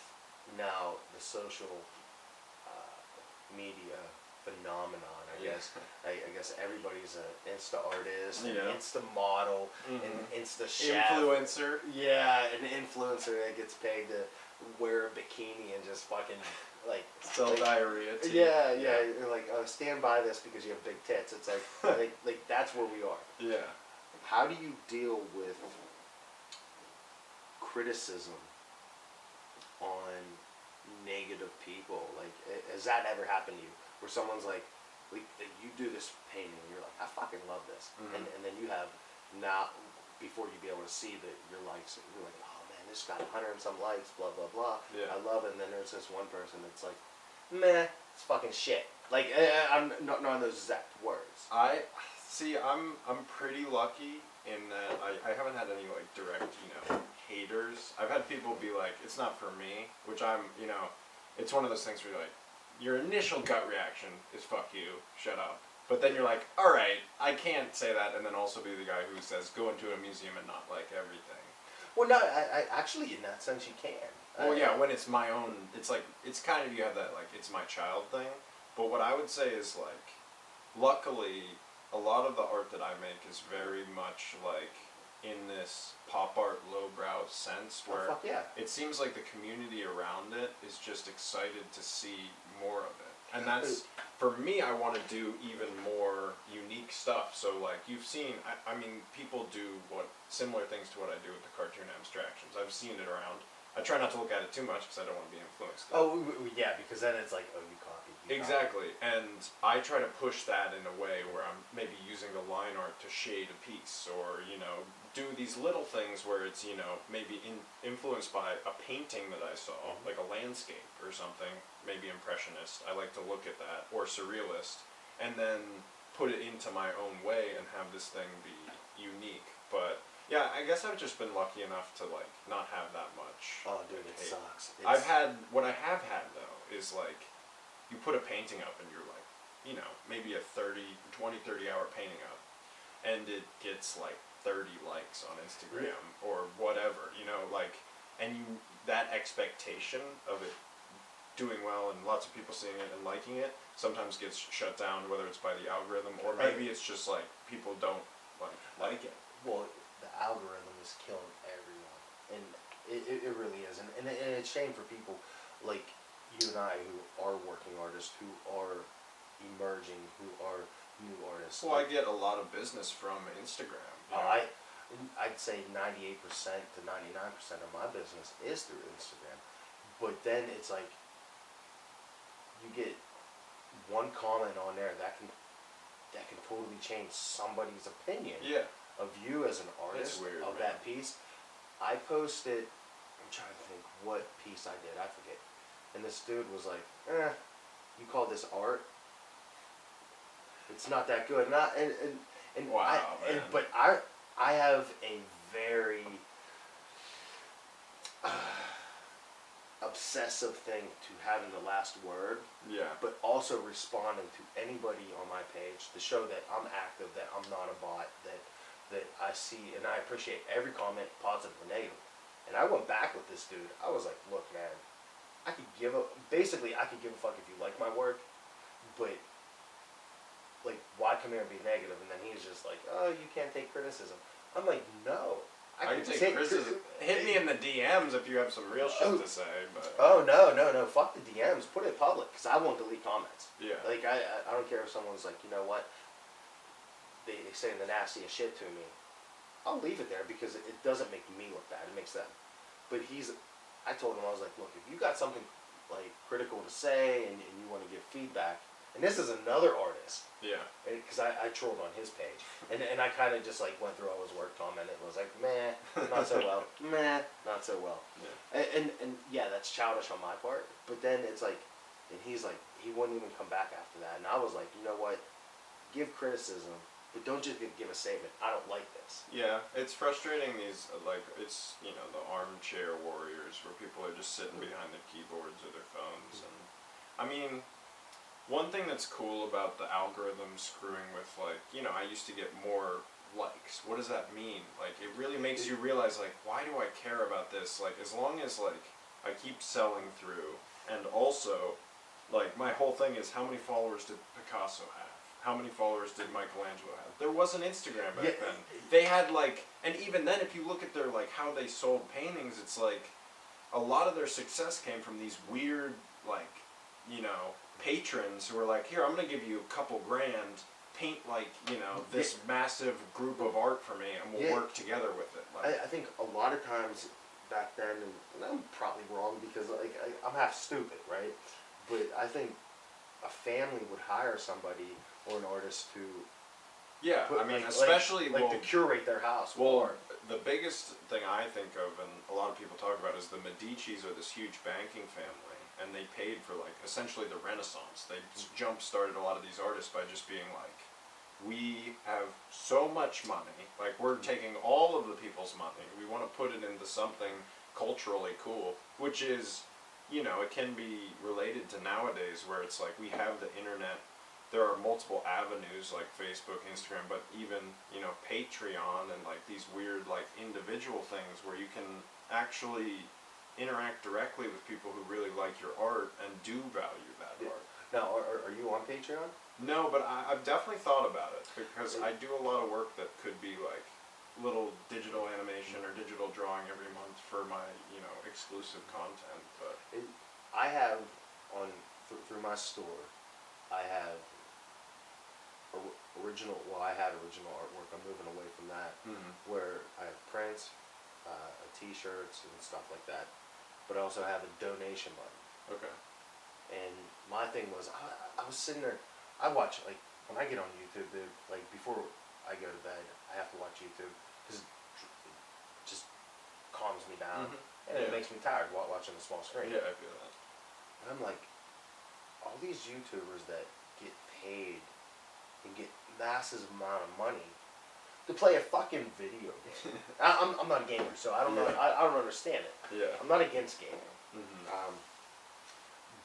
now the social media phenomenon, I guess. I guess everybody's an Insta artist, an Insta model, an Insta chef. Influencer. Yeah, an influencer that gets paid to wear a bikini and just fucking like sell diarrhea too. Yeah. You're like, oh, stand by this because you have big tits. It's like that's where we are. Yeah. How do you deal with criticism on negative people? Like, has that ever happened to you? Where someone's like, you do this painting, and you're like, I fucking love this, and then you have now, before you be able to see your likes, you're like, oh man, this got 100 and some likes, blah blah blah. Yeah. I love it. And then there's this one person that's like, meh, it's fucking shit. Like, I'm not knowing those exact words. I see. I'm pretty lucky in that I haven't had any like direct, haters. I've had people be like, it's not for me, which it's one of those things where you're like, your initial gut reaction is fuck you, shut up. But then you're like, alright, I can't say that and then also be the guy who says go into a museum and not like everything. Well, no, I actually, in that sense, you can. Well, yeah, when it's my own, it's like, it's kind of, you have that, like, it's my child thing. But what I would say is, like, luckily, a lot of the art that I make is very much, like, in this pop art lowbrow sense where it seems like the community around it is just excited to see more of it. And that's, for me, I want to do even more unique stuff. So like you've seen, I mean, people do similar things to what I do with the cartoon abstractions. I've seen it around. I try not to look at it too much because I don't want to be influenced. Oh, yeah, because then it's like, oh, you copied. Exactly, and I try to push that in a way where I'm maybe using the line art to shade a piece, or do these little things where it's maybe influenced by a painting that I saw, like a landscape or something, maybe impressionist. I like to look at that, or surrealist, and then put it into my own way and have this thing be unique. But yeah, I guess I've just been lucky enough to like not have that much. Oh, dude, it sucks. What I have had though is like, you put a painting up and you're like, maybe a 30 hour painting up, and it gets like 30 likes on Instagram or whatever, and that expectation of it doing well and lots of people seeing it and liking it sometimes gets shut down, whether it's by the algorithm or maybe it's just like people don't like it. Well, the algorithm is killing everyone, and it really is, and it's a shame for people like you and I, who are working artists, who are emerging, who are new artists. Well, I get a lot of business from Instagram. I'd say 98% to 99% of my business is through Instagram. But then it's like, you get one comment on there that can totally change somebody's opinion of you as an artist, of that piece. I posted, I'm trying to think what piece I did, I forget. And this dude was like, you call this art? It's not that good. And wow, but I have a very obsessive thing to having the last word. Yeah. But also responding to anybody on my page to show that I'm active, that I'm not a bot, that I see, and I appreciate every comment, positive or negative. And I went back with this dude. I was like, look, man, I could give a fuck if you like my work, but like, why come here and be negative? And then he's just like, oh, you can't take criticism. I'm like, no, I can take criticism. Hit me in the DMs if you have some real shit to say. But oh no, fuck the DMs. Put it public, because I won't delete comments. Yeah. Like I don't care if someone's like, you know what, they say the nastiest shit to me. I'll leave it there because it doesn't make me look bad. It makes them. But I told him, I was like, look, if you got something like critical to say and you want to give feedback, and this is another artist. Yeah. Because I trolled on his page, and I kind of just like went through all his work, commented, and was like, meh, not so well, meh, not so well. Yeah. And yeah, that's childish on my part. But then it's like, And he's like, he wouldn't even come back after that. And I was like, you know what? Give criticism, but don't just give a statement. I don't like this. Yeah, it's frustrating these, like, it's, you know, the armchair warriors where people are just sitting behind their keyboards or their phones. And I mean, one thing that's cool about the algorithm screwing with, like, you know, I used to get more likes. What does that mean? Like, it really makes you realize, like, why do I care about this? Like, as long as, like, I keep selling through, and also, like, my whole thing is, how many followers did Picasso have? How many followers did Michelangelo have? There wasn't Instagram back then. They had, like, and even then, if you look at their, like, how they sold paintings, it's like, a lot of their success came from these weird, like, you know, patrons who were like, here, I'm going to give you a couple grand, paint, like, you know, this massive group of art for me, and we'll work together with it. Like, I think a lot of times back then, and I'm probably wrong because, like, I'm half stupid, right? But I think a family would hire somebody or an artist to yeah, put, I mean, like, especially, like to curate their house with art. The biggest thing I think of, and a lot of people talk about, is the Medicis are this huge banking family, and they paid for, like, essentially the Renaissance. They jump-started a lot of these artists by just being like, we have so much money, like, we're taking all of the people's money, we want to put it into something culturally cool, which is, you know, it can be related to nowadays where it's like, we have the internet. There are multiple avenues like Facebook, Instagram, but even, you know, Patreon and like these weird like individual things where you can actually interact directly with people who really like your art and do value that art. Now, are you on Patreon? No, but I've definitely thought about it because I do a lot of work that could be like little digital animation or digital drawing every month for my, you know, exclusive content. But I have on through my store, I have original. Well, I had original artwork. I'm moving away from that, where I have prints, T-shirts, and stuff like that. But I also have a donation button. Okay. And my thing was, I was sitting there. I watch, like, when I get on YouTube, dude. Like, before I go to bed, I have to watch YouTube because it just calms me down, and it makes me tired watching the small screen. Yeah, I feel that. And I'm like, all these YouTubers that get paid and get massive amount of money to play a fucking video game. I'm not a gamer, so I don't know. I don't understand it. Yeah. I'm not against gaming.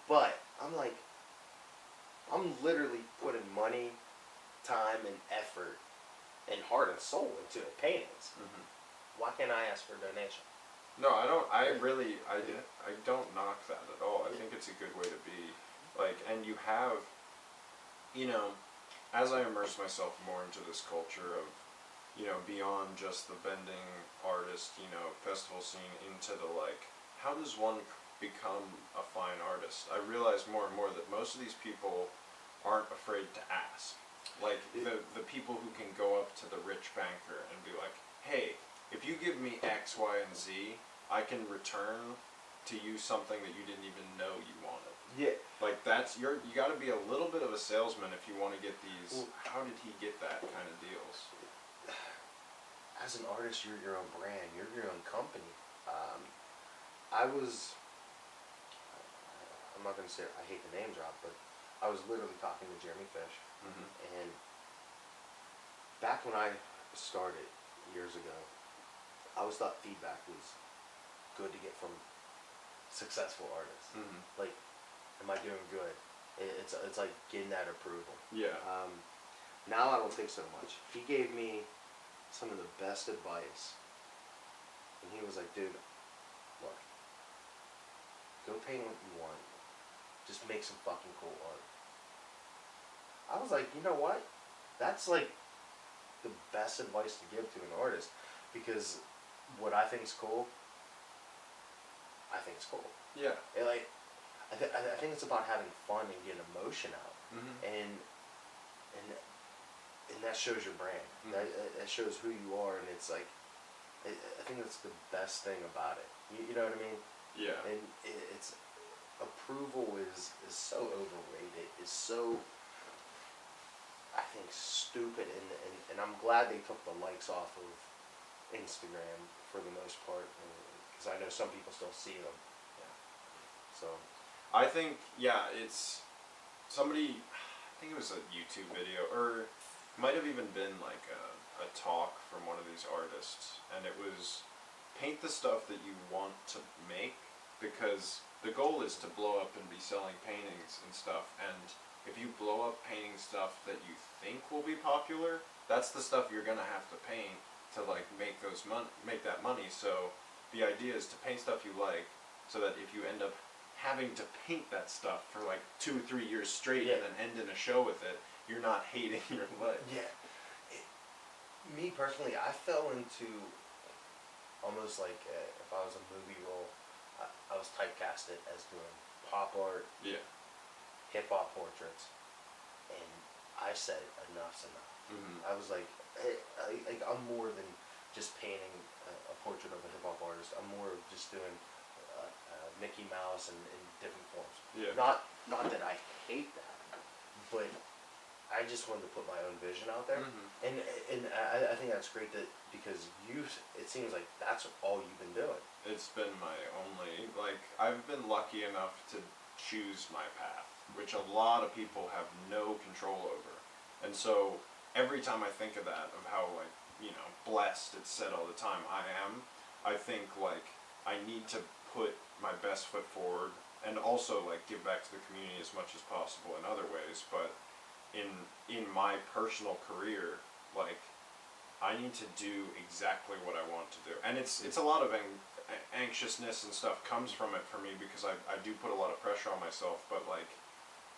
But I'm like, I'm literally putting money, time, and effort, and heart and soul into paintings. Why can't I ask for a donation? No, I don't. I really, I don't knock that at all. I think it's a good way to be. Like, and you have, you know, as I immerse myself more into this culture of, you know, beyond just the bending artist, you know, festival scene into the, like, how does one become a fine artist? I realize more and more that most of these people aren't afraid to ask. Like, the people who can go up to the rich banker and be like, hey, if you give me X, Y, and Z, I can return to you something that you didn't even know you wanted. Yeah. Like, that's, you gotta be a little bit of a salesman if you want to get these, how did he get that kind of deals? As an artist, you're your own brand. You're your own company. I'm not going to say, I hate the name drop, but I was literally talking to Jeremy Fish. And back when I started years ago, I always thought feedback was good to get from successful artists. Like, am I doing good? It's like getting that approval. Yeah. Now I don't think so much. He gave me some of the best advice, and he was like, dude, look, go paint what you want. Just make some fucking cool art. I was like, you know what? That's like the best advice to give to an artist, because what I think is cool, I think it's cool. Yeah. And like, I think it's about having fun and getting emotion out, and that shows your brand. That shows who you are, and it's like, I think that's the best thing about it. You know what I mean? Yeah. And it's approval is so overrated. Is so, I think, stupid, and I'm glad they took the likes off of Instagram for the most part, because I know some people still see them. Yeah. So, I think, yeah, it's somebody, I think it was a YouTube video, or might have even been like a talk from one of these artists, and it was paint the stuff that you want to make, because the goal is to blow up and be selling paintings and stuff, and if you blow up painting stuff that you think will be popular, that's the stuff you're gonna have to paint to like make that money. So the idea is to paint stuff you like, so that if you end up having to paint that stuff for like 2 or 3 years straight and then end in a show with it, you're not hating your life. Yeah. Me personally, I fell into almost like if I was a movie role, I was typecasted as doing pop art, hip hop portraits, and I said enough's enough. I was like, hey, I'm more than just painting a portrait of a hip hop artist. I'm more of just doing Mickey Mouse in different forms. Yeah. Not that I hate that, but I just wanted to put my own vision out there, and I think that's great that because it seems like that's all you've been doing. It's been my only, like, I've been lucky enough to choose my path, which a lot of people have no control over, and so every time I think of that, of how like, you know, blessed it's said all the time I think like I need to put my best foot forward, and also like give back to the community as much as possible in other ways, but in my personal career, like, I need to do exactly what I want to do, and it's a lot of anxiousness and stuff comes from it for me, because I do put a lot of pressure on myself, but like,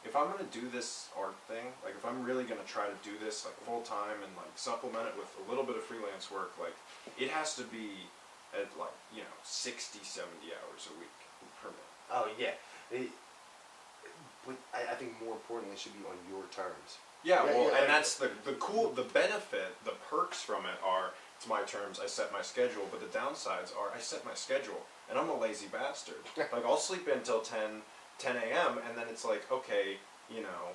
if I'm gonna do this art thing, like if I'm really gonna try to do this like full time and like supplement it with a little bit of freelance work, like it has to be at like, you know, 60, 70 hours a week per month. Oh yeah. But I think more importantly, it should be on your terms. Yeah, well, and that's the benefit, the perks from it are, it's my terms, I set my schedule, but the downsides are, I set my schedule, and I'm a lazy bastard. Like, I'll sleep until 10 a.m., and then it's like, okay, you know,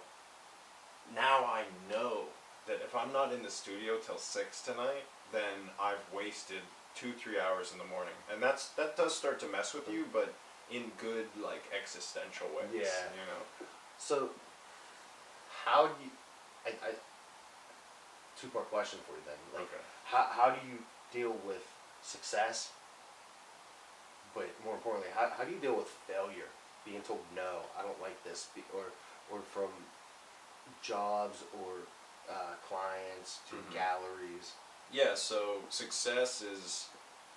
now I know that if I'm not in the studio till 6 tonight, then I've wasted 2-3 hours in the morning. And that does start to mess with you, but in good, like, existential ways, you know? So, how do you, I two-part question for you then. Like, how do you deal with success, but more importantly, how do you deal with failure? Being told, no, I don't like this, or from jobs or clients to galleries. Yeah, so success is,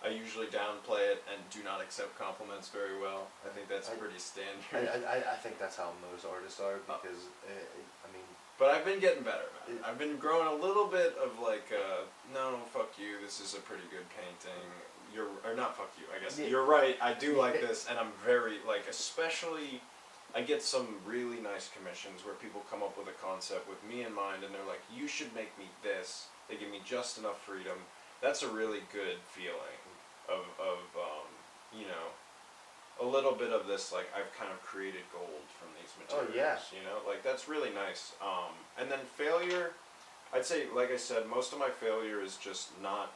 I usually downplay it and do not accept compliments very well. I think that's pretty standard. I think that's how most artists are, because, I mean... But I've been getting better about it. I've been growing a little bit of like, no, fuck you, this is a pretty good painting. Or not fuck you, I guess. You're right, I do like this, and I'm very, like, especially, I get some really nice commissions where people come up with a concept with me in mind, and they're like, you should make me this. They give me just enough freedom. That's a really good feeling of you know, a little bit of this, like, I've kind of created gold from these materials, you know? Like, that's really nice. And then failure, I'd say, like I said, most of my failure is just not,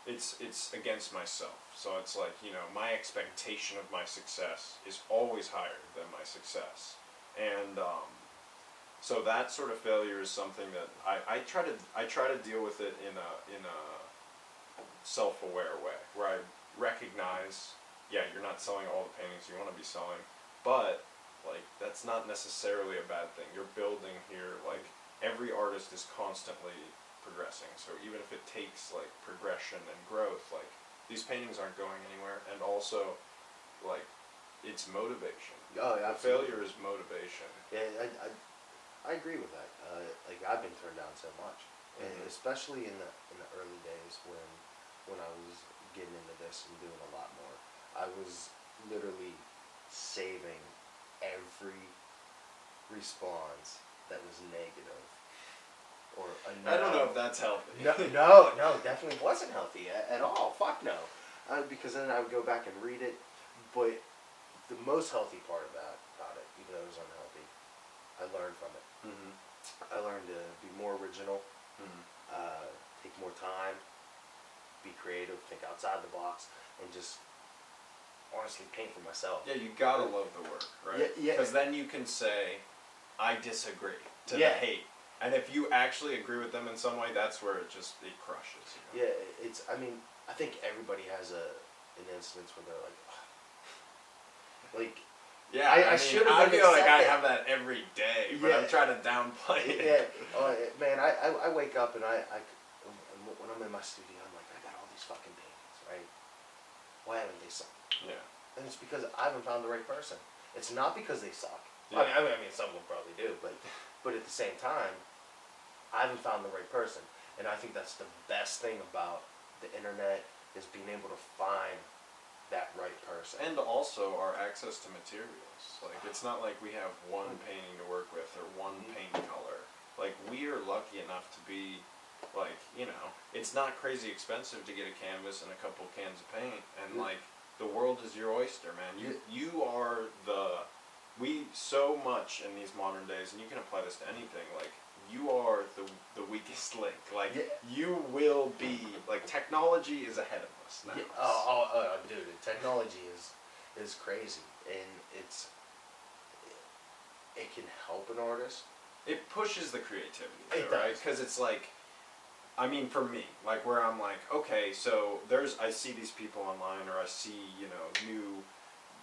it's against myself. So it's like, you know, my expectation of my success is always higher than my success. And so that sort of failure is something that I try to deal with it in a self-aware way, where I recognize, yeah, you're not selling all the paintings you want to be selling, but like, that's not necessarily a bad thing. You're building here, like, every artist is constantly progressing, so even if it takes like progression and growth, like, these paintings aren't going anywhere, and also, like, it's motivation. Oh, yeah, the failure is motivation. Yeah, I agree with that. Like, I've been turned down so much, and especially in the early days when I was getting into this and doing a lot more. I was literally saving every response that was negative. Or I don't know if that's healthy. No, definitely wasn't healthy at all. Fuck no. Because then I would go back and read it. But the most healthy part about it, even though it was unhealthy, I learned from it. I learned to be more original, take more time, be creative, think outside the box, and just honestly paint for myself. Yeah, you gotta love the work, right? Yeah. Because then you can say, I disagree to the Yeah. hate. And if you actually agree with them in some way, that's where it crushes. You know? Yeah, I mean, I think everybody has an instance where they're like, yeah, I should have. I feel like I have that every day, but Yeah. I'm trying to downplay it. Yeah, man, I wake up and I when I'm in my studio, I'm like, I got all these fucking paintings, right? Why haven't they sucked? Yeah. And it's because I haven't found the right person. It's not because they suck. Yeah. I mean, some of them probably do, but at the same time, I haven't found the right person. And I think that's the best thing about the internet is being able to find that right person. And also our access to materials. Like, it's not like we have one painting to work with or one paint color. Like, we are lucky enough to be, like, you know, it's not crazy expensive to get a canvas and a couple cans of paint. And, like, the world is your oyster, man. You are we so much in these modern days, and you can apply this to anything, like, you are the weakest link. Like, you will be, like, technology is ahead of us now. Yeah. Dude, technology is crazy, and it can help an artist. It pushes the creativity, It right? does. Because it's like, I mean, for me, like, where I'm like, okay, so I see these people online, or I see, you know, new,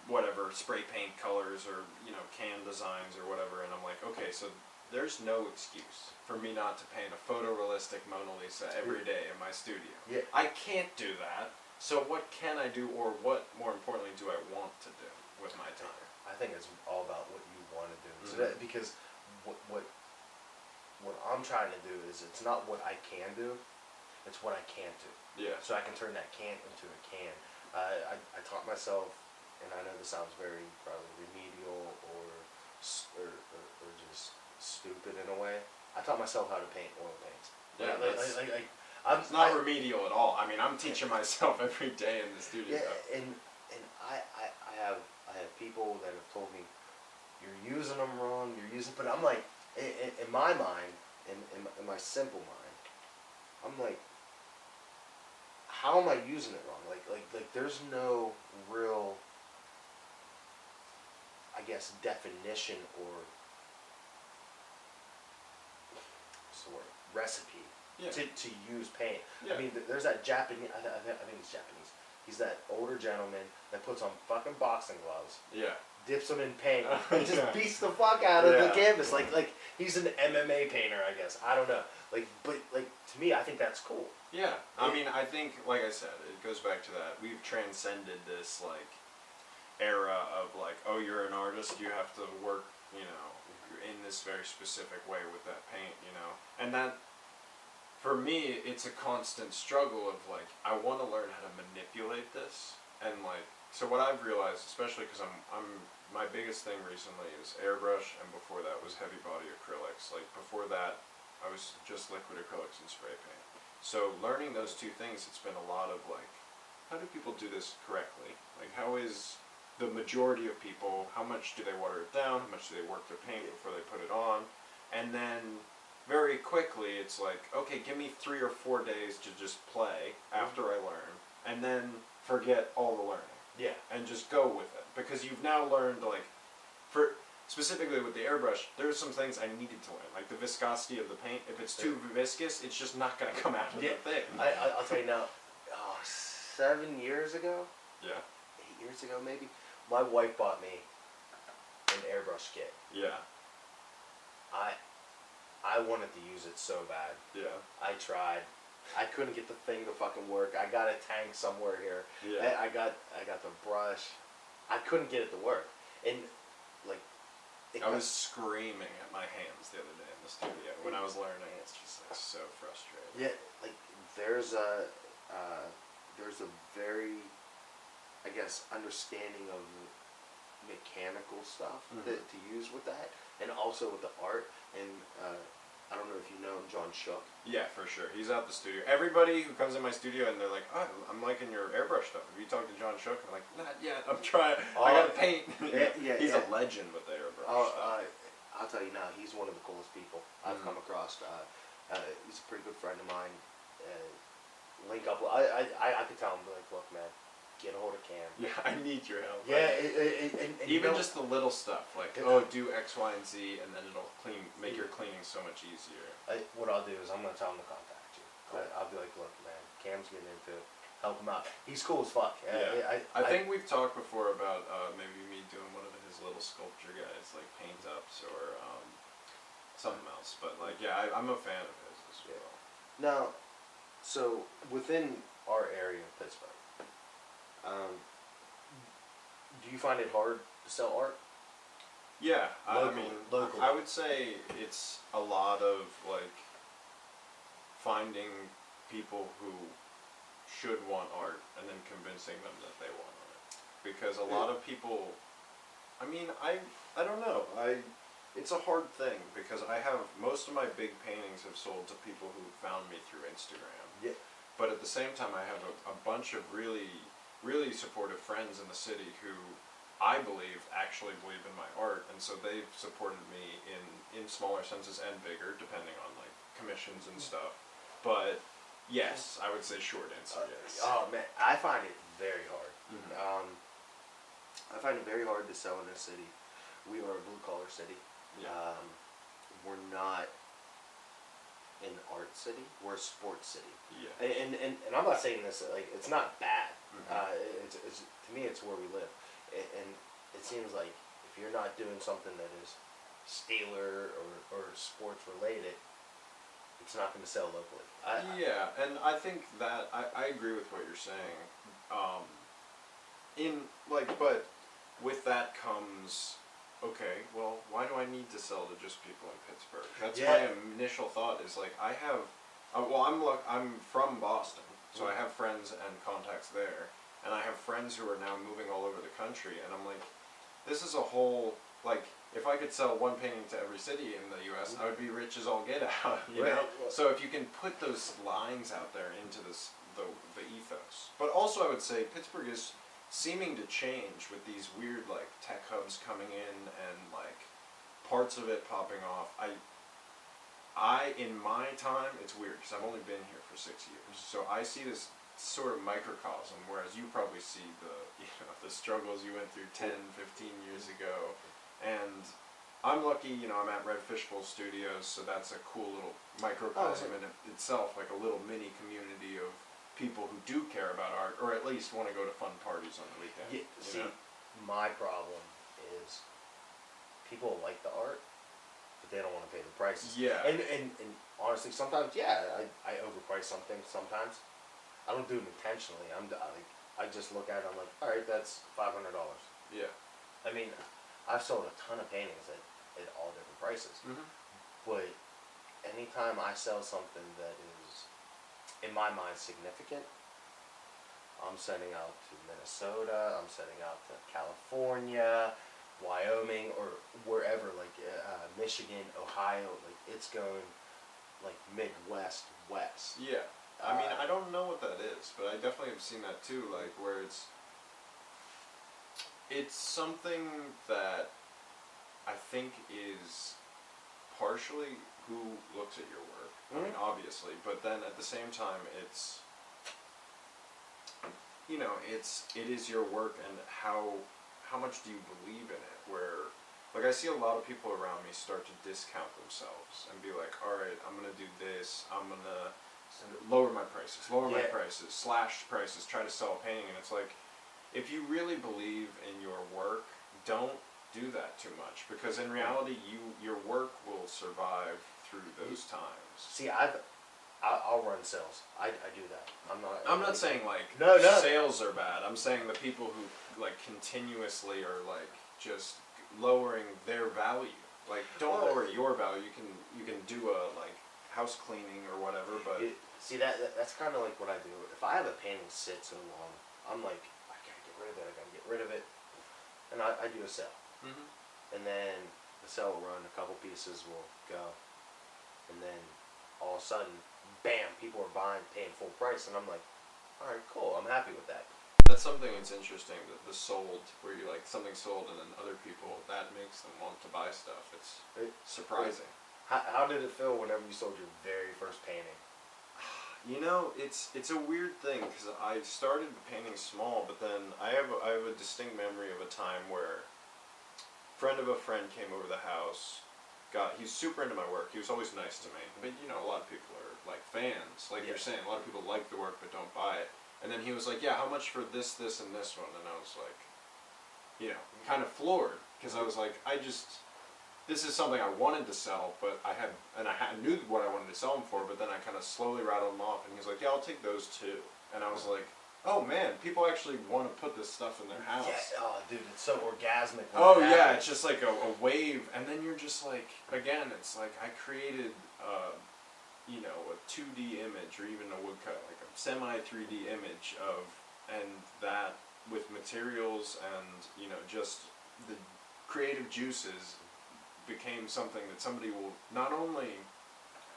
whatever, spray paint colors, or, you know, can designs, or whatever, and I'm like, okay, so there's no excuse for me not to paint a photorealistic Mona Lisa every day in my studio. Yeah. I can't do that, so what can I do, or what, more importantly, do I want to do with my time? I think it's all about what you want to do. Mm-hmm. So that, because what I'm trying to do is, it's not what I can do, it's what I can't do. Yeah. So I can turn that can't into a can. I taught myself, and I know this sounds very probably remedial or just stupid in a way. I taught myself how to paint oil paints. Yeah, It's not remedial at all. I mean, I'm teaching myself every day in the studio. Yeah, and I have people that have told me, you're using them wrong. But I'm like, in my mind, in my simple mind, I'm like, how am I using it wrong? Like there's no real, I guess, definition or what's the word, recipe to use paint. Yeah. I mean, there's that Japanese, I think it's Japanese. He's that older gentleman that puts on fucking boxing gloves. Yeah. Dips them in paint and just beats the fuck out of the canvas. Like he's an MMA painter, I guess. I don't know. But to me, I think that's cool. Yeah. I mean, I think, like I said, it goes back to that. We've transcended this, like, era of, like, oh, you're an artist, you have to work, you know, in this very specific way with that paint, you know. And that, for me, it's a constant struggle of, like, I want to learn how to manipulate this. And, like, so what I've realized, especially because my biggest thing recently is airbrush, and before that was heavy body acrylics. Like, before that, I was just liquid acrylics and spray paint. So learning those two things, it's been a lot of, like, how do people do this correctly? Like, how is the majority of people, how much do they water it down? How much do they work their paint before they put it on? And then very quickly, it's like, okay, give me 3 or 4 days to just play after I learn, and then forget all the learning. Yeah. And just go with it. Because you've now learned, like, specifically with the airbrush, there's some things I needed to learn. Like the viscosity of the paint. If it's too viscous, it's just not going to come out of the thing. I'll tell you now, 7 years ago? Yeah. 8 years ago, maybe? My wife bought me an airbrush kit. Yeah. I wanted to use it so bad. Yeah. I tried. I couldn't get the thing to fucking work. I got a tank somewhere here. Yeah. I got the brush. I couldn't get it to work. And like I was screaming at my hands the other day in the studio when I was learning. It's just like so frustrating. Yeah, like there's a very, I guess, understanding of mechanical stuff to use with that, and also with the art. And I don't know if you know John Shook. Yeah, for sure. He's out the studio. Everybody who comes in my studio and they're like, oh, I'm liking your airbrush stuff. Have you talked to John Shook? I'm like, not yet. I'm trying. I gotta paint. He's a legend with the airbrush stuff. I'll tell you now, he's one of the coolest people I've come across. He's a pretty good friend of mine. Link up. I could tell him, like, look, man, get a hold of Cam. Yeah, I need your help. Yeah, and even just the little stuff, like, do X, Y, and Z, and then it'll make your cleaning so much easier. What I'll do is I'm going to tell him to contact you. Cool. I'll be like, look, man, Cam's getting into it. Help him out. He's cool as fuck. Yeah. I think we've talked before about maybe me doing one of his little sculpture guys, like paint ups or something else. But like, yeah, I'm a fan of his as well. Now, so within our area of Pittsburgh, do you find it hard to sell art? Yeah, Locally. I would say it's a lot of like finding people who should want art and then convincing them that they want art, because a lot of people, I don't know, it's a hard thing because I have most of my big paintings have sold to people who found me through Instagram. Yeah. But at the same time, I have a bunch of really supportive friends in the city who I believe actually believe in my art, and so they've supported me in smaller senses and bigger, depending on like commissions and stuff. But yes, I would say short answer yes. Oh man, I find it very hard. Mm-hmm. I find it very hard to sell in this city. We are a blue collar city. Yeah. We're not an art city. We're a sports city. Yeah. And I'm not saying this like it's not bad. Mm-hmm. It's to me it's where we live, and it seems like if you're not doing something that is Steeler or sports related, it's not going to sell locally. Yeah, and I think that I agree with what you're saying. But with that comes, okay, well, why do I need to sell to just people in Pittsburgh? That's my initial thought. Is like I have, I'm from Boston, so I have friends and contacts there, and I have friends who are now moving all over the country, and I'm like, this is a whole like. If I could sell one painting to every city in the U.S., I would be rich as all get out, you know? So if you can put those lines out there into the ethos. But also I would say Pittsburgh is seeming to change with these weird, like, tech hubs coming in and, like, parts of it popping off. In my time, it's weird, because I've only been here for 6 years. So I see this sort of microcosm, whereas you probably see the struggles you went through 10, 15 years ago. And I'm lucky, I'm at Redfish Bowl Studios, so that's a cool little microcosm in itself, like a little mini community of people who do care about art, or at least want to go to fun parties on the weekend. Yeah, see, my problem is people like the art, but they don't want to pay the prices. Yeah. And honestly, sometimes, I overprice something sometimes. I don't do it intentionally. I just look at it, I'm like, all right, that's $500. Yeah. I mean, I've sold a ton of paintings at all different prices. Mm-hmm. But anytime I sell something that is, in my mind, significant, I'm sending out to Minnesota, I'm sending out to California, Wyoming, or wherever, like Michigan, Ohio, like it's going like Midwest, West. Yeah. I mean, I don't know what that is, but I definitely have seen that too, like where it's something that I think is partially who looks at your work. I mean, obviously, but then at the same time, it is your work, and how much do you believe in it? Where, like, I see a lot of people around me start to discount themselves and be like, all right, I'm gonna do this, I'm gonna lower my prices, slash prices, try to sell a painting, and it's like, if you really believe in your work, don't do that too much, because in reality, your work will survive through those times. See, I'll run sales. I do that. I'm not saying like no. Sales are bad. I'm saying the people who like continuously are like just lowering their value. Like, don't lower your value. You can do a like house cleaning or whatever, but see that's kind of like what I do. If I have a painting sit so long, I'm like, I gotta get rid of it. I gotta get rid of it, and I do a sale. Mm-hmm. And then the sale will run, a couple pieces will go, and then all of a sudden, bam, people are buying, paying full price, and I'm like, all right, cool, I'm happy with that. That's something that's interesting, the sold, where you like something sold and then other people, that makes them want to buy stuff. It's surprising. How did it feel whenever you sold your very first painting? You know, it's a weird thing because I started painting small, but then I have a distinct memory of a time where a friend of a friend came over the house. He's super into my work. He was always nice to me, but you know, a lot of people are like fans, like you're saying. A lot of people like the work but don't buy it. And then he was like, "Yeah, how much for this, this, and this one?" And I was like, you know, kind of floored because I was like, this is something I wanted to sell, but I knew what I wanted to sell them for, but then I kind of slowly rattled them off, and he was like, "Yeah, I'll take those too." And I was like, "Oh man, people actually want to put this stuff in their house." Yeah, oh dude, it's so orgasmic. Oh yeah, it's just like a wave, and then you're just like, again, it's like I created, you know, a 2D image or even a woodcut, like a semi 3D image of, and that with materials and you know just the creative juices became something that somebody will not only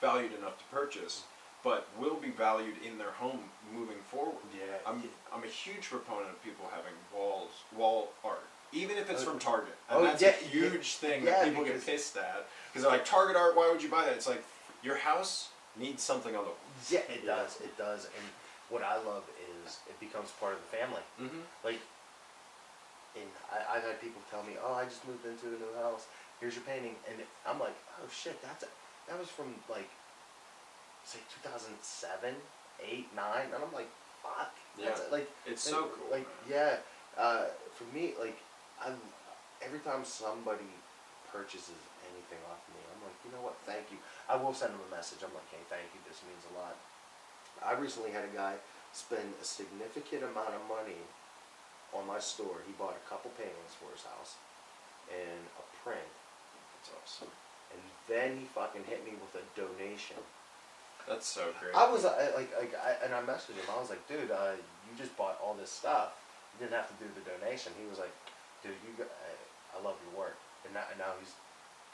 valued enough to purchase, but will be valued in their home moving forward. Yeah. I'm a huge proponent of people having wall art, even if it's from Target. And Oh, that's yeah, a huge thing yeah, that people get pissed at. Because they're like, Target art, why would you buy that? It's like, your house needs something on the walls. Yeah, it does. It does. And what I love is it becomes part of the family. Mm-hmm. Like, and I've had people tell me, "Oh, I just moved into a new house. Here's your painting," and I'm like, "Oh shit, that was from like, say 2007, 8, 9," and I'm like, "Fuck." Yeah. Like It's so cool. Like man. yeah, for me, like every time somebody purchases anything off me, I'm like, you know what? Thank you. I will send them a message. I'm like, hey, thank you. This means a lot. I recently had a guy spend a significant amount of money on my store. He bought a couple paintings for his house and a print. That's awesome. And then he fucking hit me with a donation. That's so great. I was and I messaged him. I was like, dude, you just bought all this stuff. You didn't have to do the donation. He was like, dude, I love your work. And now he's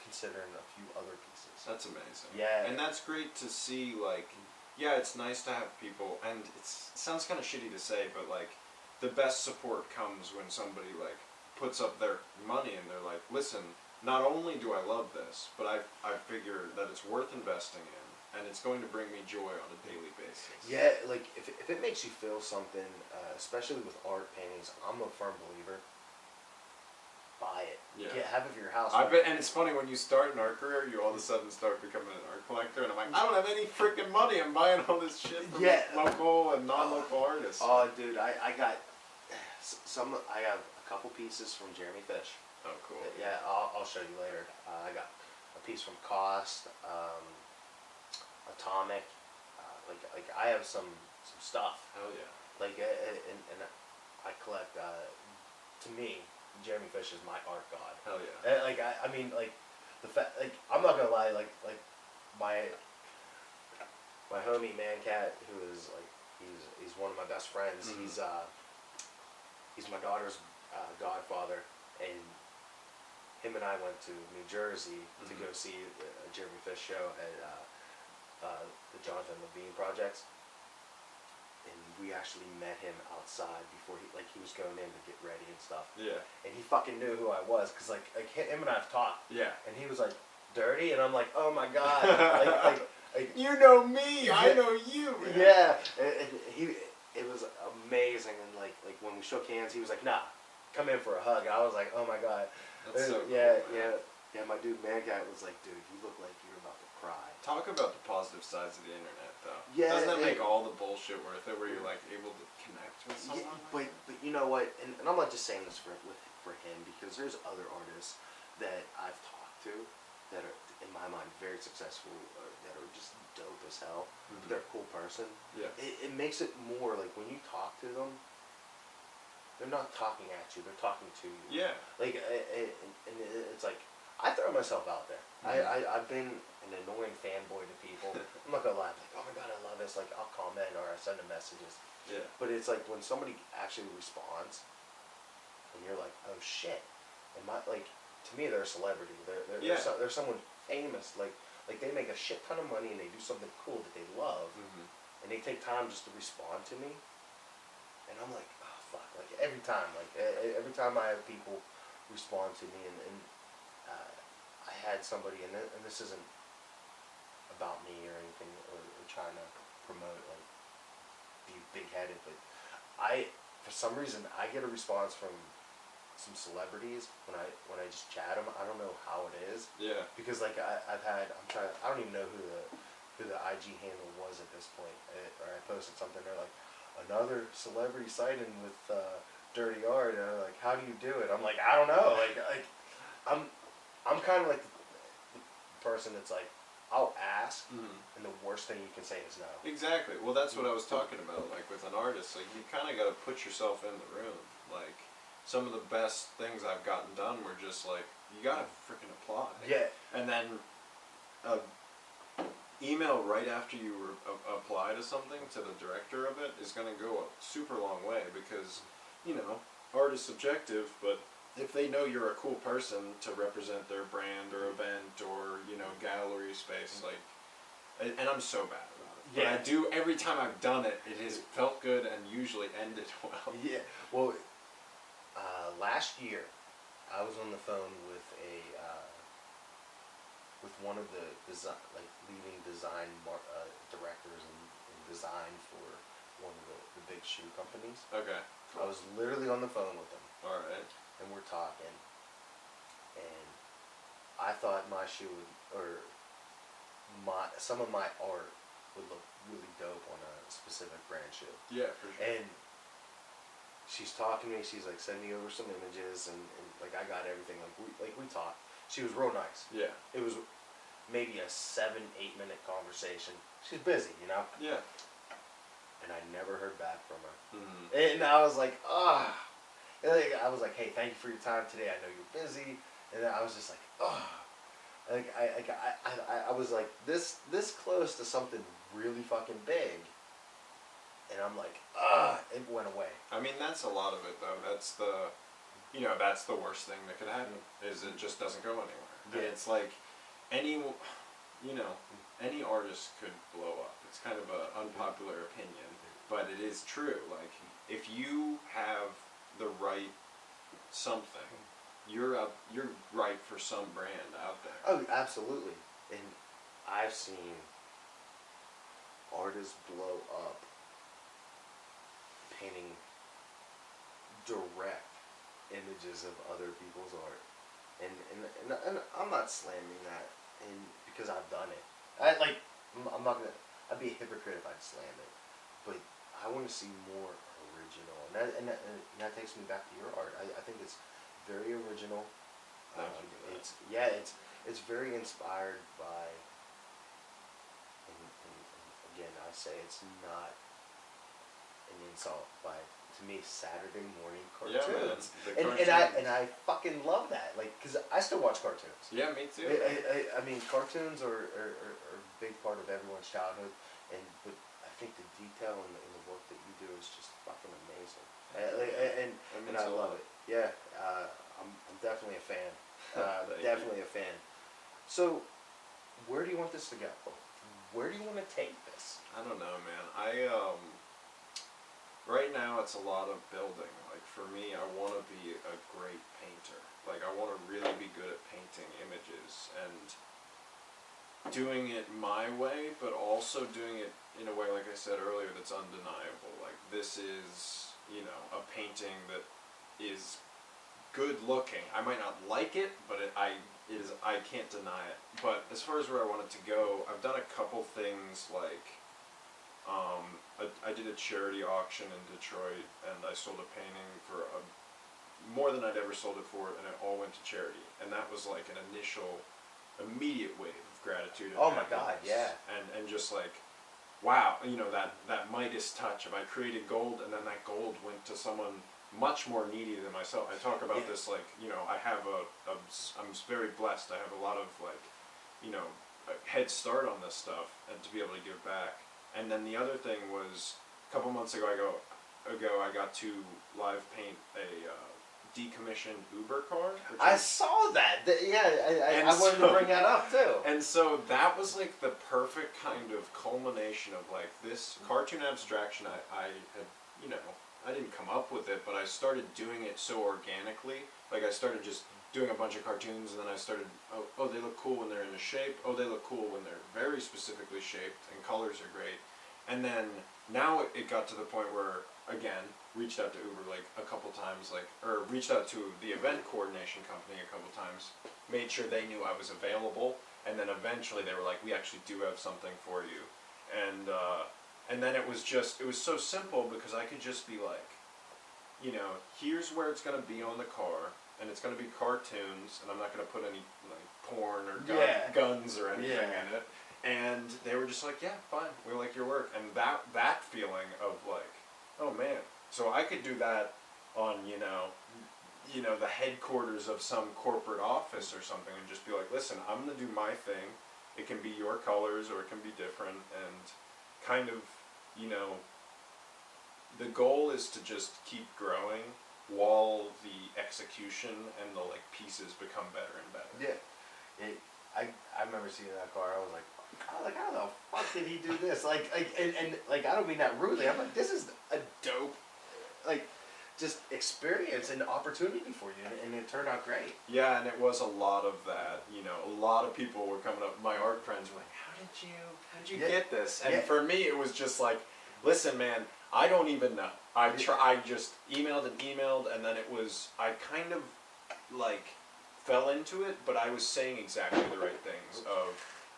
considering a few other pieces. That's amazing. Yeah. And that's great to see, like, yeah, it's nice to have people, and it sounds kind of shitty to say, but, like, the best support comes when somebody, like, puts up their money and they're like, listen, not only do I love this, but I figure that it's worth investing in, and it's going to bring me joy on a daily basis. Yeah, like, if it makes you feel something, especially with art paintings, I'm a firm believer. Buy it. Yeah. Have it for your house. And it's funny, when you start an art career, you all of a sudden start becoming an art collector, and I'm like, I don't have any freaking money. I'm buying all this shit from local and non-local artists. Oh, dude, I got some. I have a couple pieces from Jeremy Fish. Oh, cool. Yeah, I'll show you later. I got a piece from Cost, Atomic. Like I have some stuff. Hell yeah. Like and I collect. To me, Jeremy Fish is my art god. Hell yeah. Like I mean like the fact, like, I'm not gonna lie, like my homie Mancat, who is like he's one of my best friends. Mm-hmm. He's my daughter's godfather, and him and I went to New Jersey to go see a Jeremy Fish show at the Jonathan Levine Projects. And we actually met him outside before he was going in to get ready and stuff. Yeah. And he fucking knew who I was, cause like him and I've talked. Yeah. And he was like, Durty, and I'm like, oh my god, like you know me, I know you. Man. Yeah. It was amazing, and like when we shook hands, he was like, nah, come in for a hug. And I was like, oh my god. That's so cool. Yeah. My dude Mancat was like, dude, you look like you're about to cry. Talk about the positive sides of the internet, though. Yeah, doesn't that make all the bullshit worth it? Where you're like able to connect with someone. Yeah, but you know what? And I'm not just saying this for him, because there's other artists that I've talked to that are, in my mind, very successful, that are just dope as hell. Mm-hmm. They're a cool person. Yeah. It makes it more like when you talk to them, they're not talking at you; they're talking to you. Yeah. Like, and it's like I throw myself out there. Mm-hmm. I've been an annoying fanboy to people. I'm not gonna lie. I'm like, oh my god, I love this. Like, I'll comment or I send them messages. Yeah. But it's like when somebody actually responds, and you're like, oh shit. And to me, they're a celebrity. They're someone famous. Like they make a shit ton of money and they do something cool that they love, and they take time just to respond to me. And I'm like, oh fuck. Like every time I have people respond to me, and I had somebody, and this isn't about me or anything, or trying to promote like be big-headed, but for some reason I get a response from some celebrities when I just chat them. I don't know how it is. Yeah. Because like I don't even know who the IG handle was at this point. Or I posted something. They're like, another celebrity sighting with dirty art. And I'm like, how do you do it? I'm like, I don't know. Like I'm kind of like the person that's like, I'll ask, and the worst thing you can say is no. Exactly. Well, that's what I was talking about. Like with an artist, like you kind of got to put yourself in the room. Like some of the best things I've gotten done were just like, you gotta freaking apply. Yeah. And then email right after you apply to something to the director of it is gonna go a super long way, because you know, art is subjective, but if they know you're a cool person to represent their brand or event or, you know, gallery space, like, and I'm so bad about it. Yeah. But I do, every time I've done it, it has felt good and usually ended well. Yeah. Well, last year, I was on the phone with with one of the leading design directors in design for one of the big shoe companies. Okay. Cool. I was literally on the phone with him. All right. And we're talking, and I thought my shoe some of my art would look really dope on a specific brand shoe. Yeah, for sure. And she's talking to me. She's like, send me over some images, and like I got everything. Like we talked. She was real nice. Yeah. It was maybe a 7-8 minute conversation. She's busy, you know. Yeah. And I never heard back from her. Mm-hmm. And I was like, ah. I was like, hey, thank you for your time today. I know you're busy. And then I was just like, oh. Like I was like this close to something really fucking big. And I'm like, it went away. I mean, that's a lot of it, though. That's that's the worst thing that could happen, is it just doesn't go anywhere. Yeah. And it's like, any artist could blow up. It's kind of an unpopular opinion, but it is true. Like, if you have the right something, you're right for some brand out there. Oh, absolutely. And I've seen artists blow up painting direct images of other people's art, and I'm not slamming that, and because I've done it. I'm not gonna. I'd be a hypocrite if I'd slam it, but I want to see more original, and that takes me back to your art. I think it's very original. Thank you for that. It's very inspired by. And again, I say it's not an insult, by to me Saturday morning cartoons. Yeah, man. And I fucking love that. Like, cause I still watch cartoons. Yeah, me too. I mean, cartoons are a big part of everyone's childhood, but I think the detail in the work that you do is just fucking amazing. And I love it. Yeah, I'm definitely a fan. Definitely a fan. So, where do you want this to go? Where do you want to take this? I don't know, man. Right now it's a lot of building. Like, for me, I want to be a great painter. Like, I want to really be good at painting images and doing it my way, but also doing it in a way, like I said earlier, that's undeniable. Like, this is, a painting that is good looking. I might not like it, but I can't deny it. But as far as where I want it to go, I've done a couple things, like, I did a charity auction in Detroit, and I sold a painting for more than I'd ever sold it for, and it all went to charity. And that was like an immediate wave of gratitude. Oh my God, yeah. And just like, wow, that Midas touch of I created gold, and then that gold went to someone much more needy than myself. I talk about this, like, I have I'm very blessed. I have a lot of, like, a head start on this stuff, and to be able to give back. And then the other thing was, a couple months ago, I got to live paint a decommissioned Uber car. I saw that. I wanted to bring that up too. And so that was like the perfect kind of culmination of like this cartoon abstraction. I had, I didn't come up with it, but I started doing it so organically. Like, I started just doing a bunch of cartoons, and then I started, oh, they look cool when they're in a shape. Oh, they look cool when they're very specifically shaped, and colors are great. And then now it got to the point where, again, reached out to Uber like a couple times, or reached out to the event coordination company a couple times, made sure they knew I was available, and then eventually they were like, we actually do have something for you. And then it was so simple because I could just be like, you know, here's where it's going to be on the car, and it's going to be cartoons, and I'm not going to put any like porn or guns or anything in it. And they were just like, yeah, fine, we like your work. And that feeling of like, oh man, so I could do that on, you know, the headquarters of some corporate office or something, and just be like, listen, I'm going to do my thing. It can be your colors or it can be different, and kind of, you know, the goal is to just keep growing while the execution and the like pieces become better and better. Yeah. I remember seeing that car, I was like, how the fuck did he do this? And I don't mean that rudely. I'm like, this is a dope, like, just experience and opportunity for you, and it turned out great. Yeah, and it was a lot of that. You know, a lot of people were coming up. My art friends were like, how did you get this? And for me, it was just like, listen, man, I don't even know. I just emailed, and then it was, I kind of like fell into it, but I was saying exactly the right things.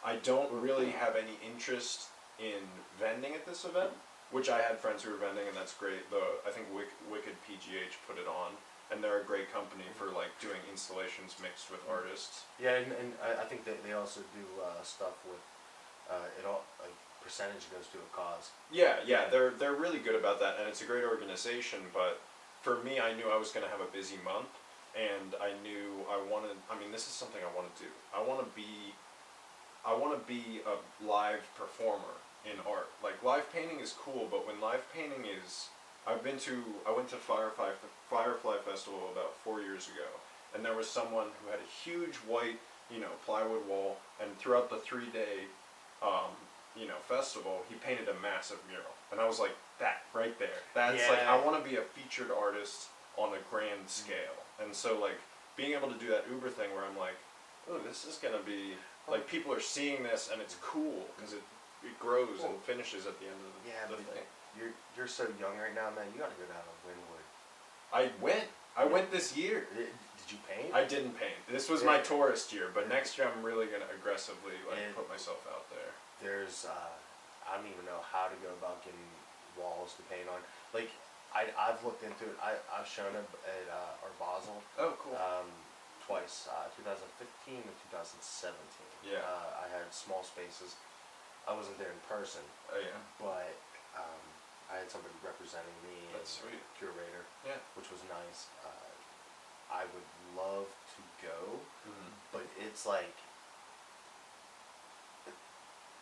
I don't really have any interest in vending at this event, which I had friends who were vending, and that's great. I think Wicked PGH put it on, and they're a great company for like doing installations mixed with artists. Yeah, and I think that they also do stuff with it all, like percentage goes to a cause. Yeah, they're really good about that, and it's a great organization. But for me, I knew I was going to have a busy month, and I knew I wanted. I mean, this is something I want to do. I want to be a live performer in art. Like, live painting is cool, but when live painting is... I went to Firefly Festival about 4 years ago, and there was someone who had a huge white, you know, plywood wall, and throughout the 3-day, you know, festival, he painted a massive mural. And I was like, that, right there. That's like, I want to be a featured artist on a grand scale. And so, like, being able to do that Uber thing where I'm like, oh, this is going to be... Like, people are seeing this, and it's cool, because it grows and finishes at the end of the thing. You're so young right now, man. You gotta go down to Wynwood. I went this year. Did you paint? I didn't paint. This was my tourist year, but next year I'm really gonna aggressively put myself out there. There's I don't even know how to go about getting walls to paint on. Like, I've looked into it. I've shown it at Art Basel. Oh, cool. Twice, 2015 and 2017. Yeah. I had small spaces. I wasn't there in person. Oh yeah. But I had somebody representing me. That's sweet. Curator. Yeah. Which was nice. I would love to go, but it's like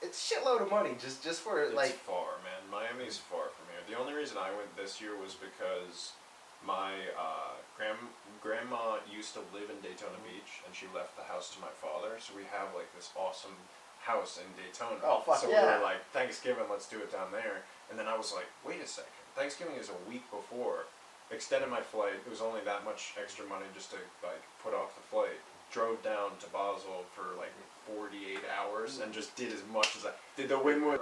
it's a shitload of money just for It's far, man. Miami's far from here. The only reason I went this year was because my grandma used to live in Daytona Beach, and she left the house to my father, so we have like this awesome house in Daytona. Oh, fuck so yeah. we were like, Thanksgiving, let's do it down there. And then I was like, wait a second, Thanksgiving is a week before. Extended my flight. It was only that much extra money just to like put off the flight. Drove down to Basel for like 48 hours and just did as much as I did. The Wynwood